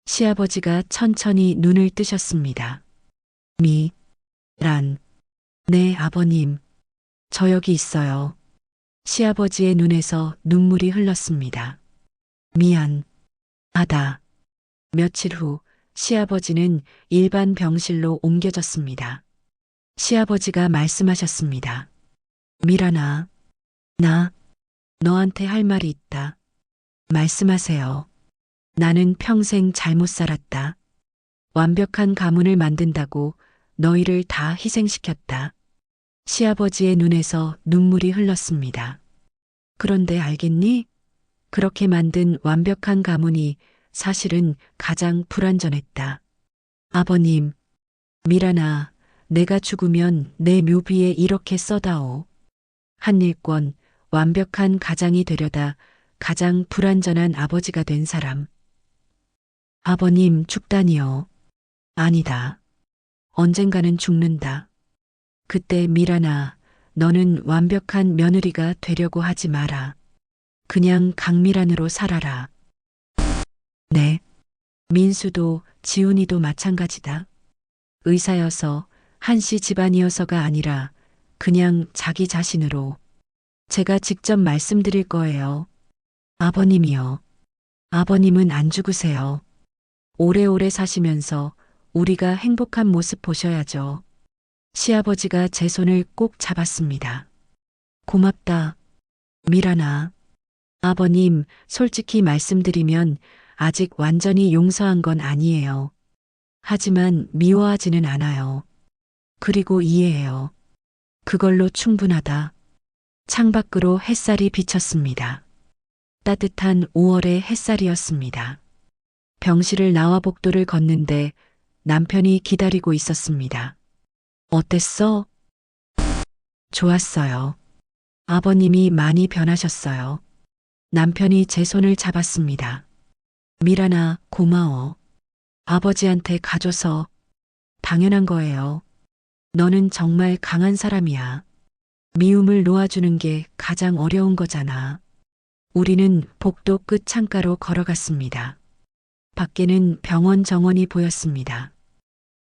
시아버지가 천천히 눈을 뜨셨습니다. 란, 네, 아버님. 저 여기 있어요. 시아버지의 눈에서 눈물이 흘렀습니다. 미안하다. 며칠 후 시아버지는 일반 병실로 옮겨졌습니다. 시아버지가 말씀하셨습니다. 미란아, 나 너한테 할 말이 있다. 말씀하세요. 나는 평생 잘못 살았다. 완벽한 가문을 만든다고 너희를 다 희생시켰다. 시아버지의 눈에서 눈물이 흘렀습니다. 그런데 알겠니? 그렇게 만든 완벽한 가문이 사실은 가장 불완전했다. 아버님, 미란아, 내가 죽으면 내 묘비에 이렇게 써다오. 한일권, 완벽한 가장이 되려다 가장 불완전한 아버지가 된 사람. 아버님 죽다니요. 아니다. 언젠가는 죽는다. 그때 미란아, 너는 완벽한 며느리가 되려고 하지 마라. 그냥 강미란으로 살아라. 네. 민수도 지훈이도 마찬가지다. 의사여서 한씨 집안이어서가 아니라 그냥 자기 자신으로. 제가 직접 말씀드릴 거예요. 아버님이요. 아버님은 안 죽으세요. 오래오래 사시면서 우리가 행복한 모습 보셔야죠. 시아버지가 제 손을 꼭 잡았습니다. 고맙다. 미란아. 아버님, 솔직히 말씀드리면 아직 완전히 용서한 건 아니에요. 하지만 미워하지는 않아요. 그리고 이해해요. 그걸로 충분하다. 창밖으로 햇살이 비쳤습니다. 따뜻한 5월의 햇살이었습니다. 병실을 나와 복도를 걷는데 남편이 기다리고 있었습니다. 어땠어? 좋았어요. 아버님이 많이 변하셨어요. 남편이 제 손을 잡았습니다. 미란아, 고마워. 아버지한테 가줘서 당연한 거예요. 너는 정말 강한 사람이야. 미움을 놓아주는 게 가장 어려운 거잖아. 우리는 복도 끝 창가로 걸어갔습니다. 밖에는 병원 정원이 보였습니다.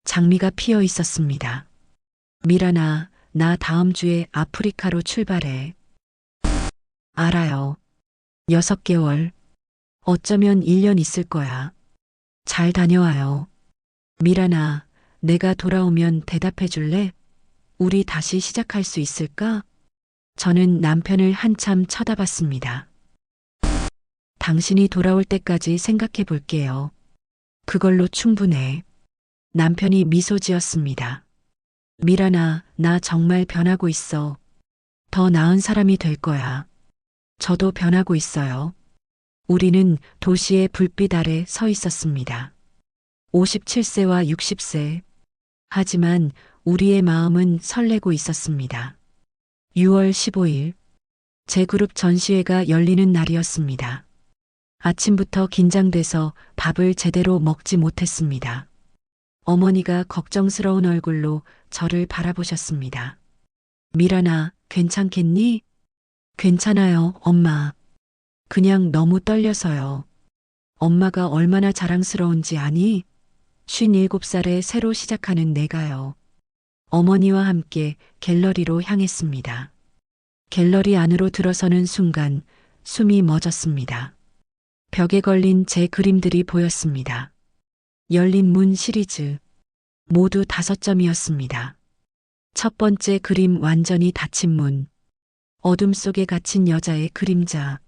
장미가 피어 있었습니다. 미란아, 나 다음 주에 아프리카로 출발해. 알아요. 6개월. 어쩌면 1년 있을 거야. 잘 다녀와요. 미란아, 내가 돌아오면 대답해 줄래? 우리 다시 시작할 수 있을까? 저는 남편을 한참 쳐다봤습니다. 당신이 돌아올 때까지 생각해 볼게요. 그걸로 충분해. 남편이 미소 지었습니다. 미란아, 나 정말 변하고 있어. 더 나은 사람이 될 거야. 저도 변하고 있어요. 우리는 도시의 불빛 아래 서 있었습니다. 57세와 60세. 하지만 우리의 마음은 설레고 있었습니다. 6월 15일. 제 그룹 전시회가 열리는 날이었습니다. 아침부터 긴장돼서 밥을 제대로 먹지 못했습니다. 어머니가 걱정스러운 얼굴로 저를 바라보셨습니다. 미란아, 괜찮겠니? 괜찮아요, 엄마. 그냥 너무 떨려서요. 엄마가 얼마나 자랑스러운지 아니? 57살에 새로 시작하는 내가요. 어머니와 함께 갤러리로 향했습니다. 갤러리 안으로 들어서는 순간 숨이 멎었습니다. 벽에 걸린 제 그림들이 보였습니다. 열린 문 시리즈. 모두 5점이었습니다. 첫 번째 그림 완전히 닫힌 문. 어둠 속에 갇힌 여자의 그림자.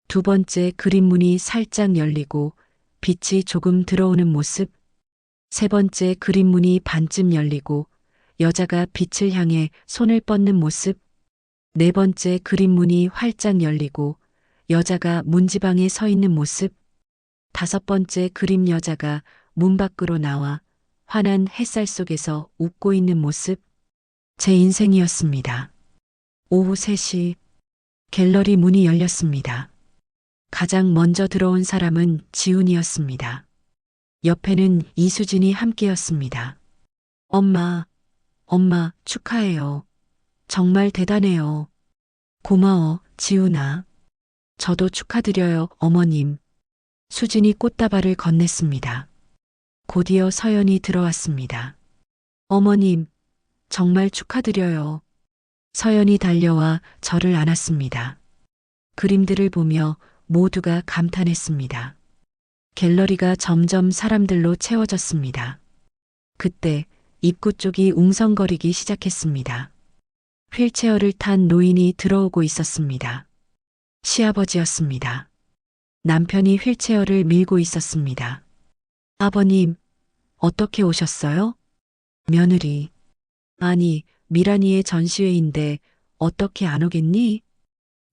두 번째 그림 문이 살짝 열리고 빛이 조금 들어오는 모습. 세 번째 그림 문이 반쯤 열리고 여자가 빛을 향해 손을 뻗는 모습. 네 번째 그림 문이 활짝 열리고 여자가 문지방에 서 있는 모습. 다섯 번째 그림 여자가 문 밖으로 나와 환한 햇살 속에서 웃고 있는 모습. 제 인생이었습니다. 오후 3시 갤러리 문이 열렸습니다. 가장 먼저 들어온 사람은 지훈이었습니다. 옆에는 이수진이 함께였습니다. 엄마, 엄마 축하해요. 정말 대단해요. 고마워, 지훈아. 저도 축하드려요, 어머님. 수진이 꽃다발을 건넸습니다. 곧이어 서연이 들어왔습니다. 어머님, 정말 축하드려요. 서연이 달려와 저를 안았습니다. 그림들을 보며 모두가 감탄했습니다. 갤러리가 점점 사람들로 채워졌습니다. 그때 입구 쪽이 웅성거리기 시작했습니다. 휠체어를 탄 노인이 들어오고 있었습니다. 시아버지였습니다. 남편이 휠체어를 밀고 있었습니다. 아버님, 어떻게 오셨어요? 며느리. 아니, 미란이의 전시회인데 어떻게 안 오겠니?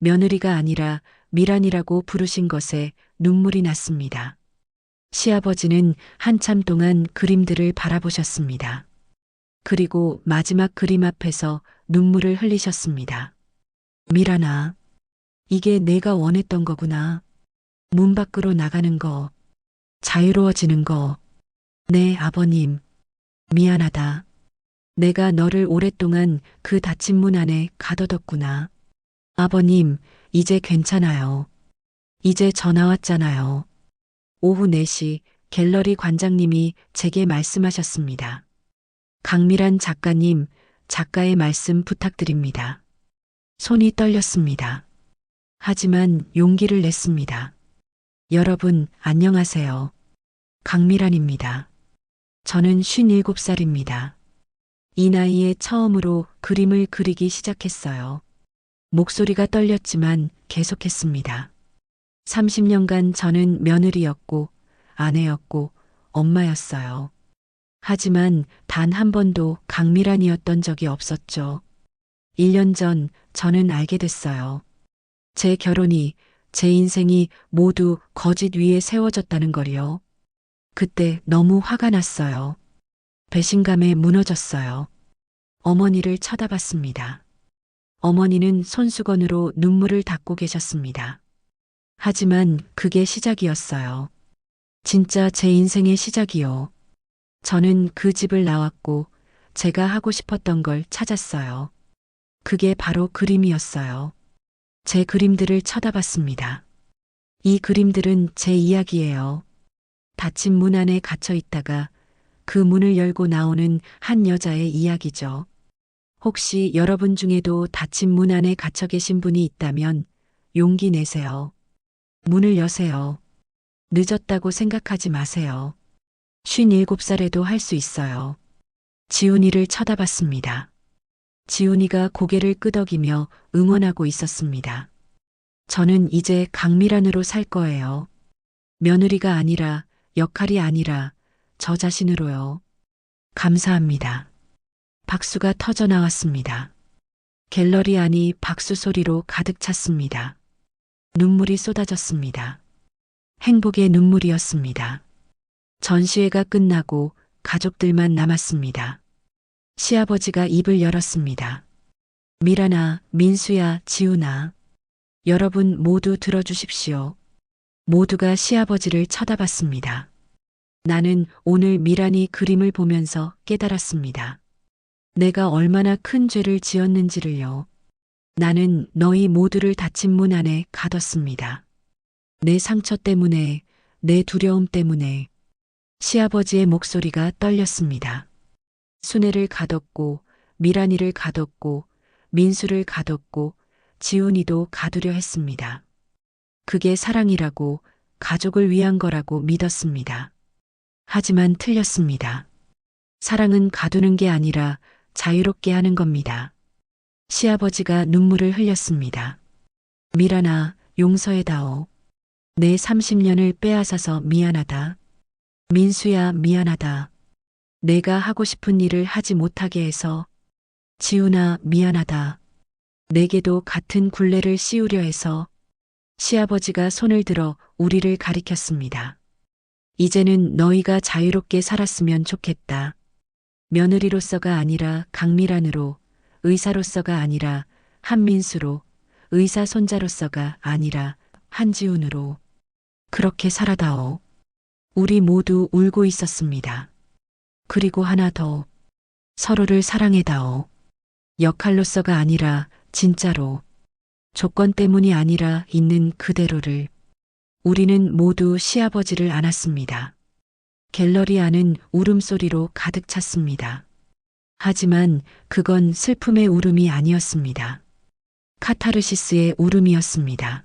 며느리가 아니라 미란이라고 부르신 것에 눈물이 났습니다. 시아버지는 한참 동안 그림들을 바라보셨습니다. 그리고 마지막 그림 앞에서 눈물을 흘리셨습니다. 미란아, 이게 내가 원했던 거구나. 문 밖으로 나가는 거, 자유로워지는 거. 네, 아버님. 미안하다. 내가 너를 오랫동안 그 닫힌 문 안에 가둬뒀구나. 아버님, 이제 괜찮아요. 이제 전화 왔잖아요. 오후 4시 갤러리 관장님이 제게 말씀하셨습니다. 강미란 작가님, 작가의 말씀 부탁드립니다. 손이 떨렸습니다. 하지만 용기를 냈습니다. 여러분, 안녕하세요. 강미란입니다. 저는 57살입니다. 이 나이에 처음으로 그림을 그리기 시작했어요. 목소리가 떨렸지만 계속했습니다. 30년간 저는 며느리였고, 아내였고, 엄마였어요. 하지만 단 한 번도 강미란이었던 적이 없었죠. 1년 전 저는 알게 됐어요. 제 결혼이, 제 인생이 모두 거짓 위에 세워졌다는 걸요. 그때 너무 화가 났어요. 배신감에 무너졌어요. 어머니를 쳐다봤습니다. 어머니는 손수건으로 눈물을 닦고 계셨습니다. 하지만 그게 시작이었어요. 진짜 제 인생의 시작이요. 저는 그 집을 나왔고 제가 하고 싶었던 걸 찾았어요. 그게 바로 그림이었어요. 제 그림들을 쳐다봤습니다. 이 그림들은 제 이야기예요. 닫힌 문 안에 갇혀 있다가 그 문을 열고 나오는 한 여자의 이야기죠. 혹시 여러분 중에도 닫힌 문 안에 갇혀 계신 분이 있다면 용기 내세요. 문을 여세요. 늦었다고 생각하지 마세요. 57살에도 할 수 있어요. 지훈이를 쳐다봤습니다. 지훈이가 고개를 끄덕이며 응원하고 있었습니다. 저는 이제 강미란으로 살 거예요. 며느리가 아니라, 역할이 아니라 저 자신으로요. 감사합니다. 박수가 터져 나왔습니다. 갤러리 안이 박수 소리로 가득 찼습니다. 눈물이 쏟아졌습니다. 행복의 눈물이었습니다. 전시회가 끝나고 가족들만 남았습니다. 시아버지가 입을 열었습니다. 미란아, 민수야, 지훈아. 여러분 모두 들어주십시오. 모두가 시아버지를 쳐다봤습니다. 나는 오늘 미란이 그림을 보면서 깨달았습니다. 내가 얼마나 큰 죄를 지었는지를요. 나는 너희 모두를 닫힌 문 안에 가뒀습니다. 내 상처 때문에, 내 두려움 때문에. 시아버지의 목소리가 떨렸습니다. 순애를 가뒀고, 미란이를 가뒀고, 민수를 가뒀고, 지훈이도 가두려 했습니다. 그게 사랑이라고, 가족을 위한 거라고 믿었습니다. 하지만 틀렸습니다. 사랑은 가두는 게 아니라 자유롭게 하는 겁니다. 시아버지가 눈물을 흘렸습니다. 미란아, 용서해다오. 내 30년을 빼앗아서 미안하다. 민수야, 미안하다. 내가 하고 싶은 일을 하지 못하게 해서. 지훈아, 미안하다. 내게도 같은 굴레를 씌우려 해서. 시아버지가 손을 들어 우리를 가리켰습니다. 이제는 너희가 자유롭게 살았으면 좋겠다. 며느리로서가 아니라 강미란으로, 의사로서가 아니라 한민수로, 의사 손자로서가 아니라 한지훈으로. 그렇게 살아다오. 우리 모두 울고 있었습니다. 그리고 하나 더. 서로를 사랑해다오. 역할로서가 아니라 진짜로. 조건 때문이 아니라 있는 그대로를. 우리는 모두 시아버지를 안았습니다. 갤러리 안은 울음소리로 가득 찼습니다. 하지만 그건 슬픔의 울음이 아니었습니다. 카타르시스의 울음이었습니다.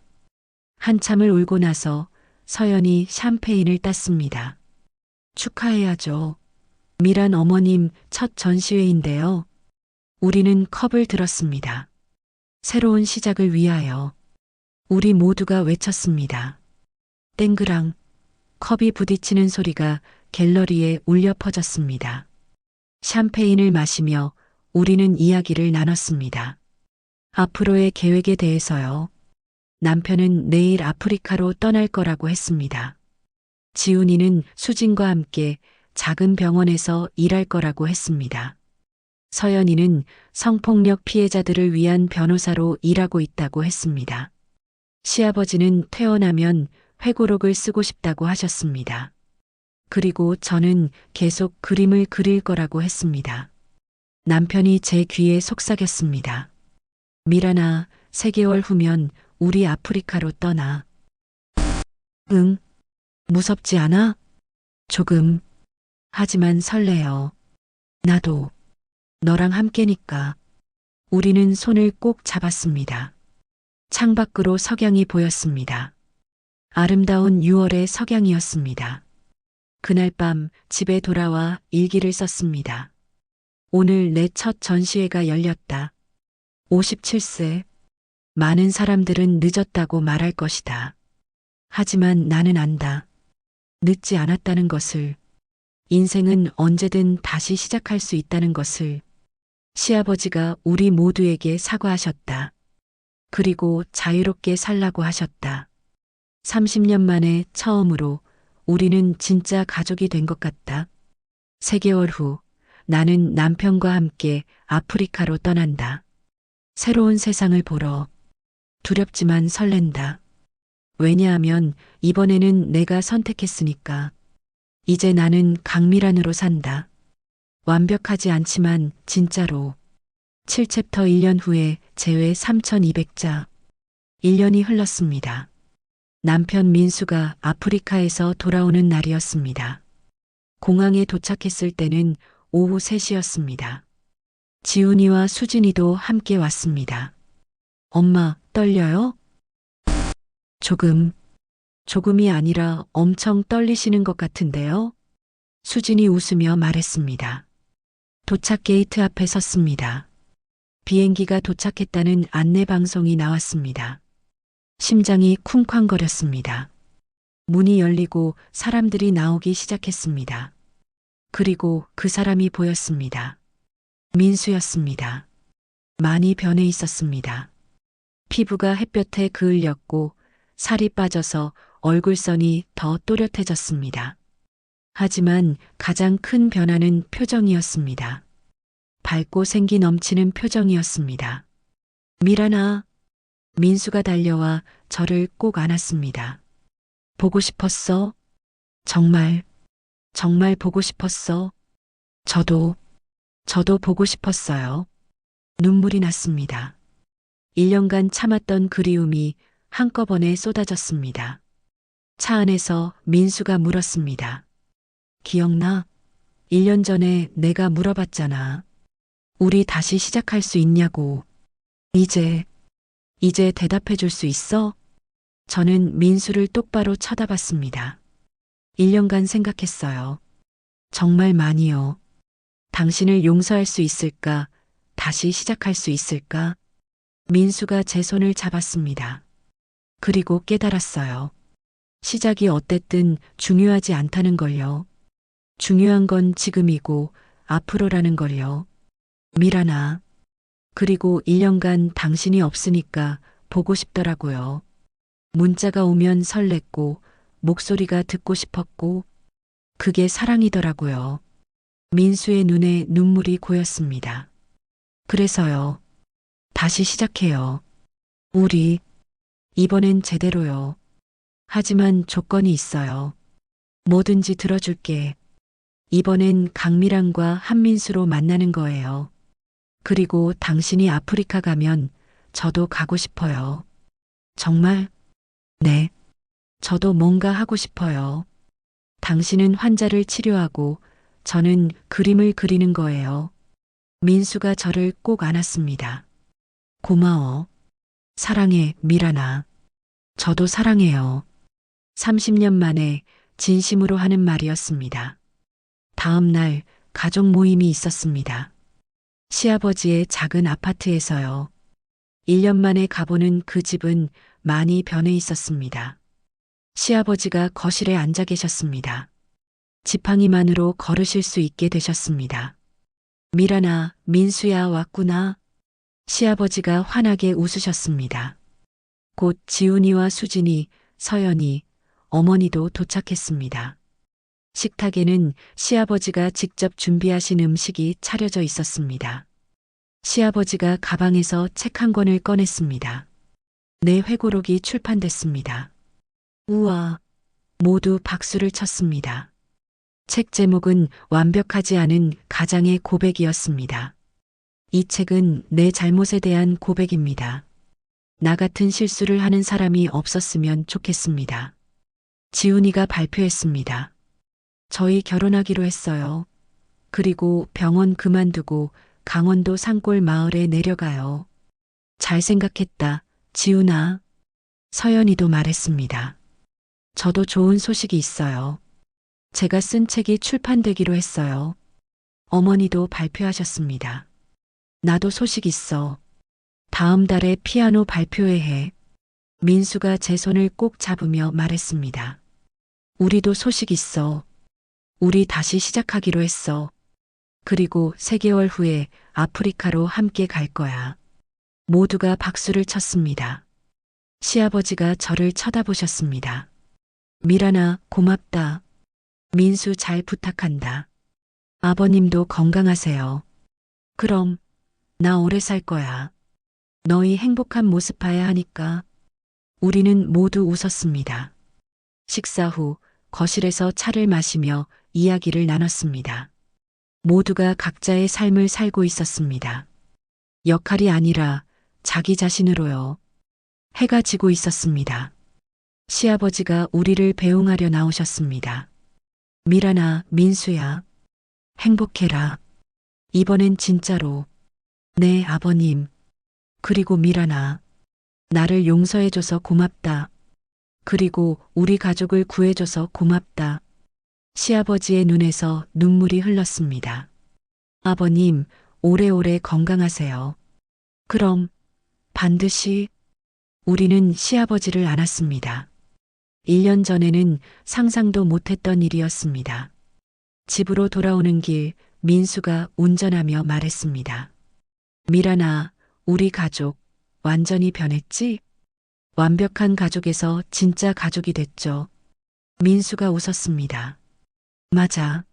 한참을 울고 나서 서연이 샴페인을 땄습니다. 축하해야죠. 미란 어머님 첫 전시회인데요. 우리는 컵을 들었습니다. 새로운 시작을 위하여. 우리 모두가 외쳤습니다. 땡그랑. 컵이 부딪히는 소리가 갤러리에 울려 퍼졌습니다. 샴페인을 마시며 우리는 이야기를 나눴습니다. 앞으로의 계획에 대해서요. 남편은 내일 아프리카로 떠날 거라고 했습니다. 지훈이는 수진과 함께 작은 병원에서 일할 거라고 했습니다. 서연이는 성폭력 피해자들을 위한 변호사로 일하고 있다고 했습니다. 시아버지는 퇴원하면 회고록을 쓰고 싶다고 하셨습니다. 그리고 저는 계속 그림을 그릴 거라고 했습니다. 남편이 제 귀에 속삭였습니다. 미란아, 3개월 후면 우리 아프리카로 떠나. 응, 무섭지 않아? 조금. 하지만 설레요. 나도. 너랑 함께니까. 우리는 손을 꼭 잡았습니다. 창밖으로 석양이 보였습니다. 아름다운 6월의 석양이었습니다. 그날 밤 집에 돌아와 일기를 썼습니다. 오늘 내 첫 전시회가 열렸다. 57세. 많은 사람들은 늦었다고 말할 것이다. 하지만 나는 안다. 늦지 않았다는 것을. 인생은 언제든 다시 시작할 수 있다는 것을. 시아버지가 우리 모두에게 사과하셨다. 그리고 자유롭게 살라고 하셨다. 30년 만에 처음으로 우리는 진짜 가족이 된 것 같다. 3개월 후 나는 남편과 함께 아프리카로 떠난다. 새로운 세상을 보러. 두렵지만 설렌다. 왜냐하면 이번에는 내가 선택했으니까. 이제 나는 강미란으로 산다. 완벽하지 않지만 진짜로. 7챕터 1년 후에 제외 3200자. 1년이 흘렀습니다. 남편 민수가 아프리카에서 돌아오는 날이었습니다. 공항에 도착했을 때는 오후 3시였습니다. 지훈이와 수진이도 함께 왔습니다. 엄마, 떨려요? 조금이 아니라 엄청 떨리시는 것 같은데요? 수진이 웃으며 말했습니다. 도착 게이트 앞에 섰습니다. 비행기가 도착했다는 안내 방송이 나왔습니다. 심장이 쿵쾅거렸습니다. 문이 열리고 사람들이 나오기 시작했습니다. 그리고 그 사람이 보였습니다. 민수였습니다. 많이 변해 있었습니다. 피부가 햇볕에 그을렸고 살이 빠져서 얼굴선이 더 또렷해졌습니다. 하지만 가장 큰 변화는 표정이었습니다. 밝고 생기 넘치는 표정이었습니다. 미란아. 민수가 달려와 저를 꼭 안았습니다. 보고 싶었어? 정말 보고 싶었어? 저도 보고 싶었어요. 눈물이 났습니다. 1년간 참았던 그리움이 한꺼번에 쏟아졌습니다. 차 안에서 민수가 물었습니다. 기억나? 1년 전에 내가 물어봤잖아. 우리 다시 시작할 수 있냐고. 이제 대답해 줄 수 있어? 저는 민수를 똑바로 쳐다봤습니다. 1년간 생각했어요. 정말 많이요. 당신을 용서할 수 있을까? 다시 시작할 수 있을까? 민수가 제 손을 잡았습니다. 그리고 깨달았어요. 시작이 어땠든 중요하지 않다는 걸요. 중요한 건 지금이고 앞으로라는 걸요. 미란아. 그리고 1년간 당신이 없으니까 보고 싶더라고요. 문자가 오면 설렜고 목소리가 듣고 싶었고 그게 사랑이더라고요. 민수의 눈에 눈물이 고였습니다. 그래서요. 다시 시작해요. 우리 이번엔 제대로요. 하지만 조건이 있어요. 뭐든지 들어줄게. 이번엔 강미란과 한민수로 만나는 거예요. 그리고 당신이 아프리카 가면 저도 가고 싶어요. 정말? 네. 저도 뭔가 하고 싶어요. 당신은 환자를 치료하고 저는 그림을 그리는 거예요. 민수가 저를 꼭 안았습니다. 고마워. 사랑해, 미란아. 저도 사랑해요. 30년 만에 진심으로 하는 말이었습니다. 다음 날 가족 모임이 있었습니다. 시아버지의 작은 아파트에서요. 1년 만에 가보는 그 집은 많이 변해 있었습니다. 시아버지가 거실에 앉아 계셨습니다. 지팡이만으로 걸으실 수 있게 되셨습니다. 미란아, 민수야 왔구나. 시아버지가 환하게 웃으셨습니다. 곧 지훈이와 수진이, 서연이, 어머니도 도착했습니다. 식탁에는 시아버지가 직접 준비하신 음식이 차려져 있었습니다. 시아버지가 가방에서 책 한 권을 꺼냈습니다. 내 회고록이 출판됐습니다. 우와! 모두 박수를 쳤습니다. 책 제목은 완벽하지 않은 가장의 고백이었습니다. 이 책은 내 잘못에 대한 고백입니다. 나 같은 실수를 하는 사람이 없었으면 좋겠습니다. 지훈이가 발표했습니다. 저희 결혼하기로 했어요. 그리고 병원 그만두고 강원도 산골 마을에 내려가요. 잘 생각했다, 지훈아. 서연이도 말했습니다. 저도 좋은 소식이 있어요. 제가 쓴 책이 출판되기로 했어요. 어머니도 발표하셨습니다. 나도 소식 있어. 다음 달에 피아노 발표회 해. 민수가 제 손을 꼭 잡으며 말했습니다. 우리도 소식 있어. 우리 다시 시작하기로 했어. 그리고 3개월 후에 아프리카로 함께 갈 거야. 모두가 박수를 쳤습니다. 시아버지가 저를 쳐다보셨습니다. 미란아, 고맙다. 민수 잘 부탁한다. 아버님도 건강하세요. 그럼, 나 오래 살 거야. 너희 행복한 모습 봐야 하니까. 우리는 모두 웃었습니다. 식사 후 거실에서 차를 마시며 이야기를 나눴습니다. 모두가 각자의 삶을 살고 있었습니다. 역할이 아니라 자기 자신으로요. 해가 지고 있었습니다. 시아버지가 우리를 배웅하려 나오셨습니다. 미란아, 민수야. 행복해라. 이번엔 진짜로. 네, 아버님. 그리고 미란아. 나를 용서해줘서 고맙다. 그리고 우리 가족을 구해줘서 고맙다. 시아버지의 눈에서 눈물이 흘렀습니다. 아버님, 오래오래 건강하세요. 그럼, 반드시. 우리는 시아버지를 안았습니다. 1년 전에는 상상도 못했던 일이었습니다. 집으로 돌아오는 길 민수가 운전하며 말했습니다. 미란아, 우리 가족 완전히 변했지? 완벽한 가족에서 진짜 가족이 됐죠. 민수가 웃었습니다. 맞아.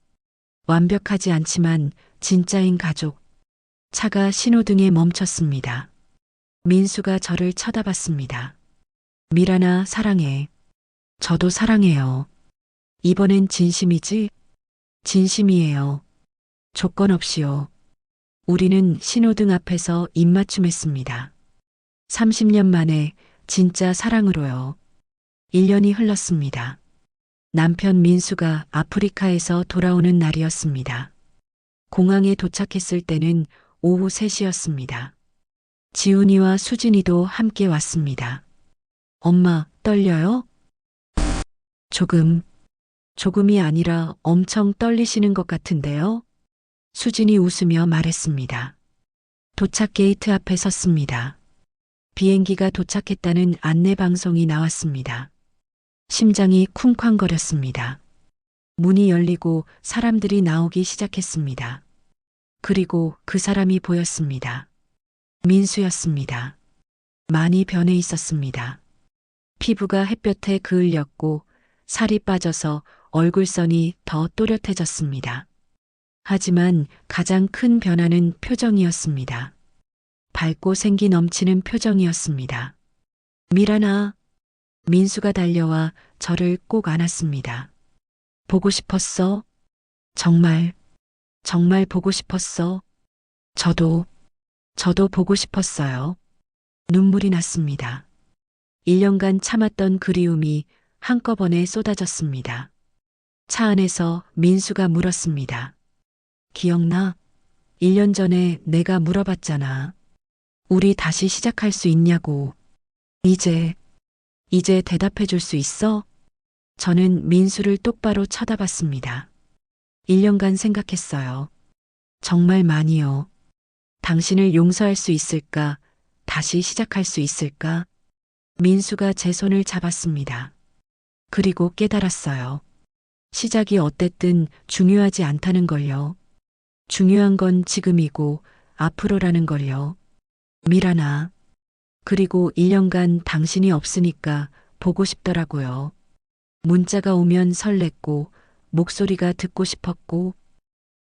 완벽하지 않지만 진짜인 가족. 차가 신호등에 멈췄습니다. 민수가 저를 쳐다봤습니다. 미란아, 사랑해. 저도 사랑해요. 이번엔 진심이지? 진심이에요. 조건 없이요. 우리는 신호등 앞에서 입맞춤했습니다. 30년 만에 진짜 사랑으로요. 1년이 흘렀습니다. 남편 민수가 아프리카에서 돌아오는 날이었습니다. 공항에 도착했을 때는 오후 3시였습니다. 지훈이와 수진이도 함께 왔습니다. 엄마, 떨려요? 조금이 아니라 엄청 떨리시는 것 같은데요? 수진이 웃으며 말했습니다. 도착 게이트 앞에 섰습니다. 비행기가 도착했다는 안내 방송이 나왔습니다. 심장이 쿵쾅거렸습니다. 문이 열리고 사람들이 나오기 시작했습니다. 그리고 그 사람이 보였습니다. 민수였습니다. 많이 변해 있었습니다. 피부가 햇볕에 그을렸고 살이 빠져서 얼굴선이 더 또렷해졌습니다. 하지만 가장 큰 변화는 표정이었습니다. 밝고 생기 넘치는 표정이었습니다. 미란아. 민수가 달려와 저를 꼭 안았습니다. 보고 싶었어? 정말 보고 싶었어? 저도 보고 싶었어요. 눈물이 났습니다. 1년간 참았던 그리움이 한꺼번에 쏟아졌습니다. 차 안에서 민수가 물었습니다. 기억나? 1년 전에 내가 물어봤잖아. 우리 다시 시작할 수 있냐고. 이제 대답해 줄 수 있어? 저는 민수를 똑바로 쳐다봤습니다. 1년간 생각했어요. 정말 많이요. 당신을 용서할 수 있을까? 다시 시작할 수 있을까? 민수가 제 손을 잡았습니다. 그리고 깨달았어요. 시작이 어땠든 중요하지 않다는 걸요. 중요한 건 지금이고 앞으로라는 걸요. 미란아. 그리고 1년간 당신이 없으니까 보고 싶더라고요. 문자가 오면 설렜고 목소리가 듣고 싶었고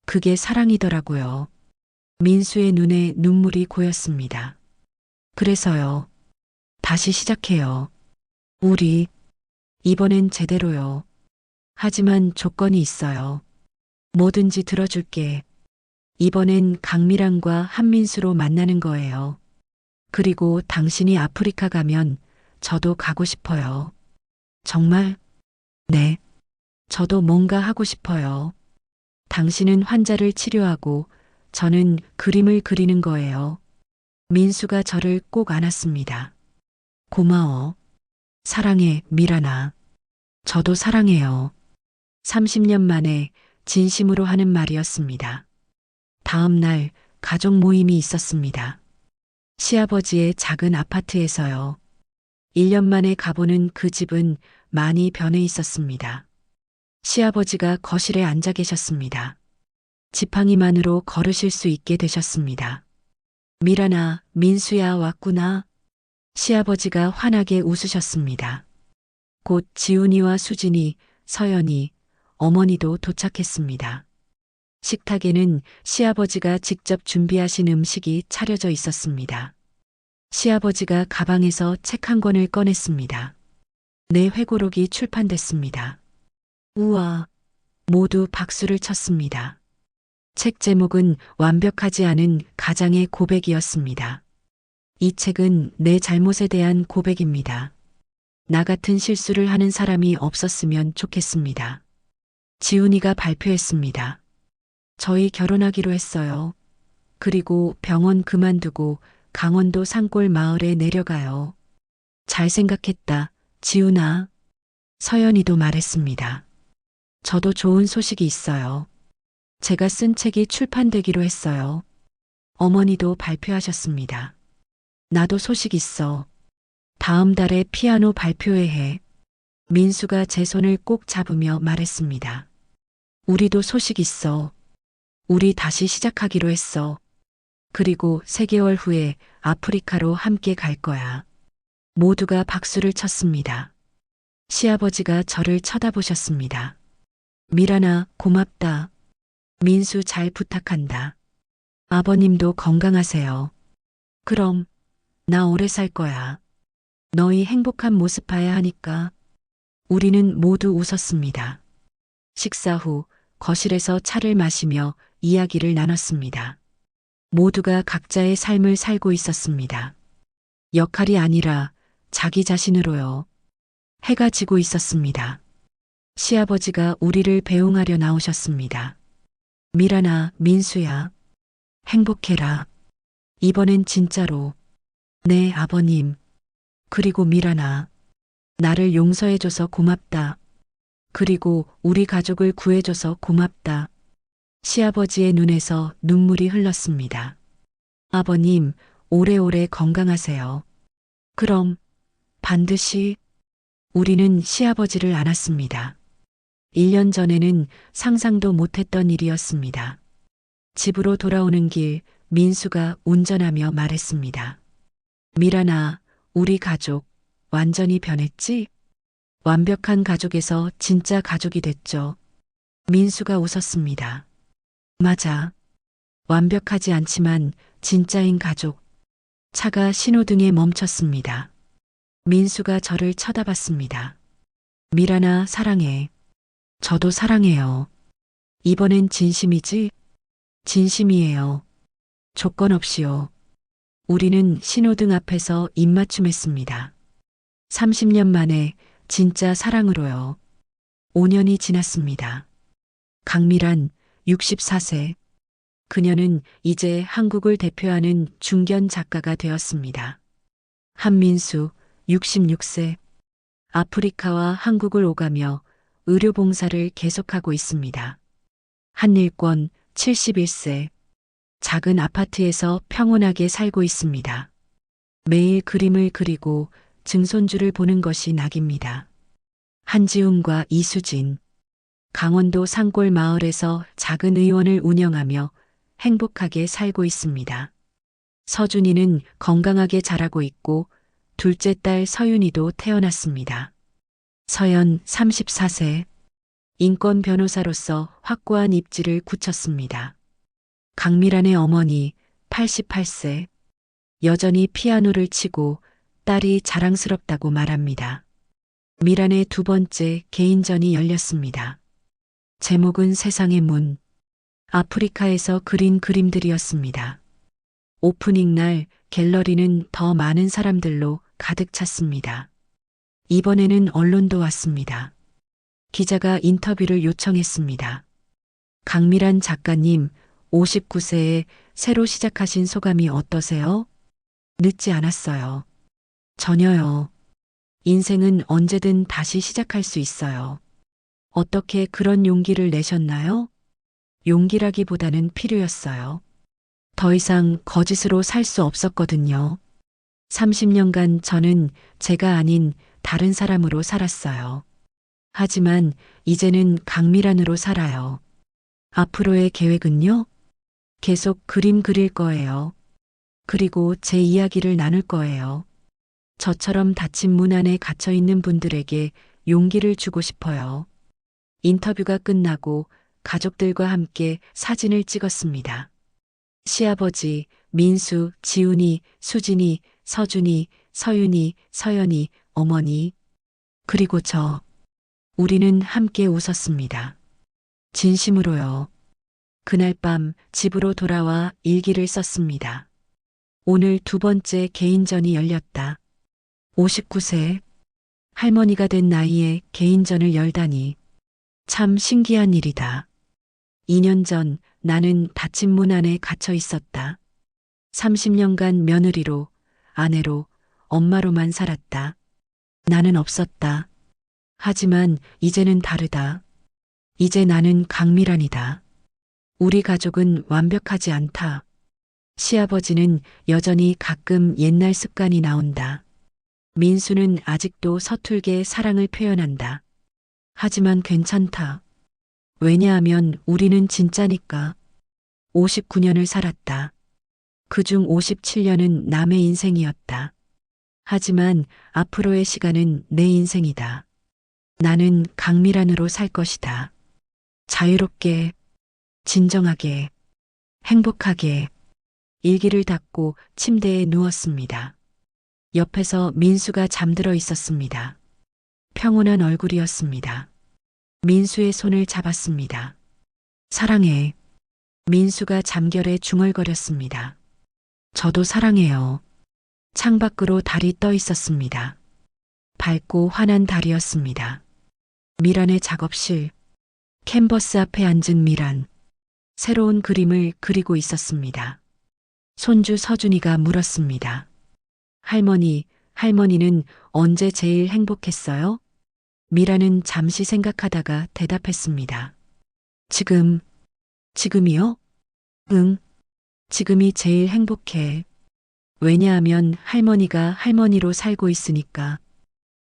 그게 사랑이더라고요. 민수의 눈에 눈물이 고였습니다. 그래서요. 다시 시작해요. 우리 이번엔 제대로요. 하지만 조건이 있어요. 뭐든지 들어줄게. 이번엔 강미란과 한민수로 만나는 거예요. 그리고 당신이 아프리카 가면 저도 가고 싶어요. 정말? 네. 저도 뭔가 하고 싶어요. 당신은 환자를 치료하고 저는 그림을 그리는 거예요. 민수가 저를 꼭 안았습니다. 고마워. 사랑해, 미란아. 저도 사랑해요. 30년 만에 진심으로 하는 말이었습니다. 다음 날 가족 모임이 있었습니다. 시아버지의 작은 아파트에서요. 1년 만에 가보는 그 집은 많이 변해 있었습니다. 시아버지가 거실에 앉아 계셨습니다. 지팡이만으로 걸으실 수 있게 되셨습니다. 미란아, 민수야 왔구나. 시아버지가 환하게 웃으셨습니다. 곧 지훈이와 수진이, 서연이, 어머니도 도착했습니다. 식탁에는 시아버지가 직접 준비하신 음식이 차려져 있었습니다. 시아버지가 가방에서 책 한 권을 꺼냈습니다. 내 회고록이 출판됐습니다. 우와! 모두 박수를 쳤습니다. 책 제목은 완벽하지 않은 가장의 고백이었습니다. 이 책은 내 잘못에 대한 고백입니다. 나 같은 실수를 하는 사람이 없었으면 좋겠습니다. 지훈이가 발표했습니다. 저희 결혼하기로 했어요. 그리고 병원 그만두고 강원도 산골 마을에 내려가요. 잘 생각했다, 지훈아. 서연이도 말했습니다. 저도 좋은 소식이 있어요. 제가 쓴 책이 출판되기로 했어요. 어머니도 발표하셨습니다. 나도 소식 있어. 다음 달에 피아노 발표회 해. 민수가 제 손을 꼭 잡으며 말했습니다. 우리도 소식 있어. 우리 다시 시작하기로 했어. 그리고 3개월 후에 아프리카로 함께 갈 거야. 모두가 박수를 쳤습니다. 시아버지가 저를 쳐다보셨습니다. 미란아, 고맙다. 민수 잘 부탁한다. 아버님도 건강하세요. 그럼, 나 오래 살 거야. 너희 행복한 모습 봐야 하니까. 우리는 모두 웃었습니다. 식사 후 거실에서 차를 마시며 이야기를 나눴습니다. 모두가 각자의 삶을 살고 있었습니다. 역할이 아니라 자기 자신으로요. 해가 지고 있었습니다. 시아버지가 우리를 배웅하려 나오셨습니다. 미란아, 민수야. 행복해라. 이번엔 진짜로. 네, 아버님. 그리고 미란아. 나를 용서해줘서 고맙다. 그리고 우리 가족을 구해줘서 고맙다. 시아버지의 눈에서 눈물이 흘렀습니다. 아버님, 오래오래 건강하세요. 그럼, 반드시. 우리는 시아버지를 안았습니다. 1년 전에는 상상도 못했던 일이었습니다. 집으로 돌아오는 길 민수가 운전하며 말했습니다. 미란아, 우리 가족 완전히 변했지? 완벽한 가족에서 진짜 가족이 됐죠. 민수가 웃었습니다. 맞아. 완벽하지 않지만 진짜인 가족. 차가 신호등에 멈췄습니다. 민수가 저를 쳐다봤습니다. 미란아, 사랑해. 저도 사랑해요. 이번엔 진심이지? 진심이에요. 조건 없이요. 우리는 신호등 앞에서 입맞춤했습니다. 30년 만에 진짜 사랑으로요. 5년이 지났습니다. 강미란 64세. 그녀는 이제 한국을 대표하는 중견 작가가 되었습니다. 한민수 66세. 아프리카와 한국을 오가며 의료봉사를 계속하고 있습니다. 한일권 71세. 작은 아파트에서 평온하게 살고 있습니다. 매일 그림을 그리고 증손주를 보는 것이 낙입니다. 한지훈과 이수진. 강원도 산골 마을에서 작은 의원을 운영하며 행복하게 살고 있습니다. 서준이는 건강하게 자라고 있고 둘째 딸 서윤이도 태어났습니다. 서연 34세. 인권 변호사로서 확고한 입지를 굳혔습니다. 강미란의 어머니 88세. 여전히 피아노를 치고 딸이 자랑스럽다고 말합니다. 미란의 두 번째 개인전이 열렸습니다. 제목은 세상의 문. 아프리카에서 그린 그림들이었습니다. 오프닝 날 갤러리는 더 많은 사람들로 가득 찼습니다. 이번에는 언론도 왔습니다. 기자가 인터뷰를 요청했습니다. 강미란 작가님, 59세에 새로 시작하신 소감이 어떠세요? 늦지 않았어요. 전혀요. 인생은 언제든 다시 시작할 수 있어요. 어떻게 그런 용기를 내셨나요? 용기라기보다는 필요였어요. 더 이상 거짓으로 살 수 없었거든요. 30년간 저는 제가 아닌 다른 사람으로 살았어요. 하지만 이제는 강미란으로 살아요. 앞으로의 계획은요? 계속 그림 그릴 거예요. 그리고 제 이야기를 나눌 거예요. 저처럼 닫힌 문 안에 갇혀 있는 분들에게 용기를 주고 싶어요. 인터뷰가 끝나고 가족들과 함께 사진을 찍었습니다. 시아버지, 민수, 지훈이, 수진이, 서준이, 서윤이, 서연이, 어머니, 그리고 저. 우리는 함께 웃었습니다. 진심으로요. 그날 밤 집으로 돌아와 일기를 썼습니다. 오늘 두 번째 개인전이 열렸다. 59세. 할머니가 된 나이에 개인전을 열다니. 참 신기한 일이다. 2년 전 나는 닫힌 문 안에 갇혀 있었다. 30년간 며느리로, 아내로, 엄마로만 살았다. 나는 없었다. 하지만 이제는 다르다. 이제 나는 강미란이다. 우리 가족은 완벽하지 않다. 시아버지는 여전히 가끔 옛날 습관이 나온다. 민수는 아직도 서툴게 사랑을 표현한다. 하지만 괜찮다. 왜냐하면 우리는 진짜니까. 59년을 살았다. 그중 57년은 남의 인생이었다. 하지만 앞으로의 시간은 내 인생이다. 나는 강미란으로 살 것이다. 자유롭게, 진정하게, 행복하게. 일기를 닫고 침대에 누웠습니다. 옆에서 민수가 잠들어 있었습니다. 평온한 얼굴이었습니다. 민수의 손을 잡았습니다. 사랑해. 민수가 잠결에 중얼거렸습니다. 저도 사랑해요. 창밖으로 달이 떠 있었습니다. 밝고 환한 달이었습니다. 미란의 작업실. 캔버스 앞에 앉은 미란. 새로운 그림을 그리고 있었습니다. 손주 서준이가 물었습니다. 할머니는 언제 제일 행복했어요? 미란은 잠시 생각하다가 대답했습니다. 지금이요? 응, 지금이 제일 행복해. 왜냐하면 할머니가 할머니로 살고 있으니까.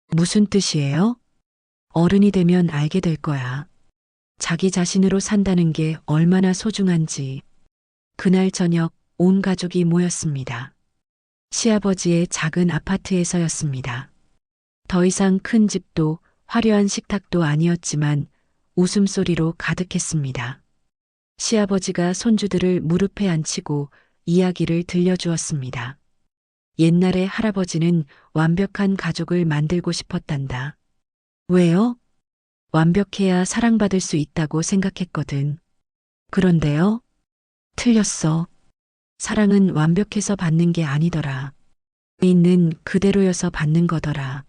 무슨 뜻이에요? 어른이 되면 알게 될 거야. 자기 자신으로 산다는 게 얼마나 소중한지. 그날 저녁 온 가족이 모였습니다. 시아버지의 작은 아파트에서였습니다. 더 이상 큰 집도 화려한 식탁도 아니었지만 웃음소리로 가득했습니다. 시아버지가 손주들을 무릎에 앉히고 이야기를 들려주었습니다. 옛날에 할아버지는 완벽한 가족을 만들고 싶었단다. 왜요? 완벽해야 사랑받을 수 있다고 생각했거든. 그런데요? 틀렸어. 사랑은 완벽해서 받는 게 아니더라. 있는 그대로여서 받는 거더라.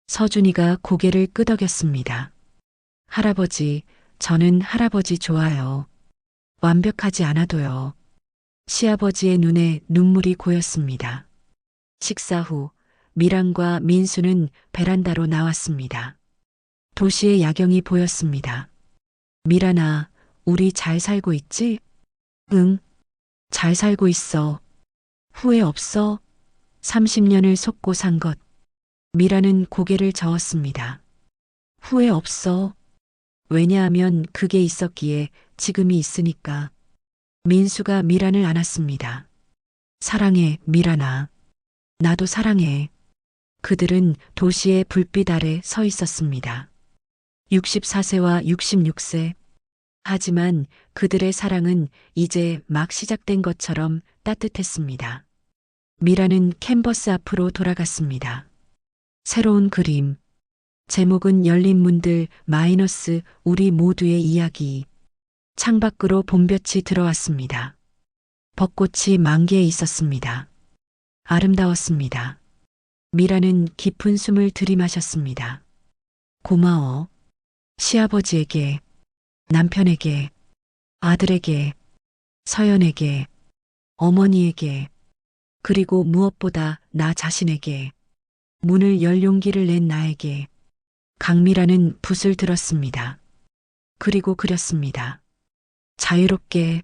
서준이가 고개를 끄덕였습니다. 할아버지, 저는 할아버지 좋아요. 완벽하지 않아도요. 시아버지의 눈에 눈물이 고였습니다. 식사 후 미란과 민수는 베란다로 나왔습니다. 도시의 야경이 보였습니다. 미란아, 우리 잘 살고 있지? 응, 잘 살고 있어. 후회 없어? 30년을 속고 산 것. 미란은 고개를 저었습니다. 후회 없어. 왜냐하면 그게 있었기에 지금이 있으니까. 민수가 미란을 안았습니다. 사랑해, 미란아. 나도 사랑해. 그들은 도시의 불빛 아래 서 있었습니다. 64세와 66세. 하지만 그들의 사랑은 이제 막 시작된 것처럼 따뜻했습니다. 미라는 캔버스 앞으로 돌아갔습니다. 새로운 그림. 제목은 열린 문들 마이너스 우리 모두의 이야기. 창밖으로 봄볕이 들어왔습니다. 벚꽃이 만개해 있었습니다. 아름다웠습니다. 미라는 깊은 숨을 들이마셨습니다. 고마워. 시아버지에게, 남편에게, 아들에게, 서연에게, 어머니에게, 그리고 무엇보다 나 자신에게, 문을 열 용기를 낸 나에게. 강미라는 붓을 들었습니다. 그리고 그렸습니다. 자유롭게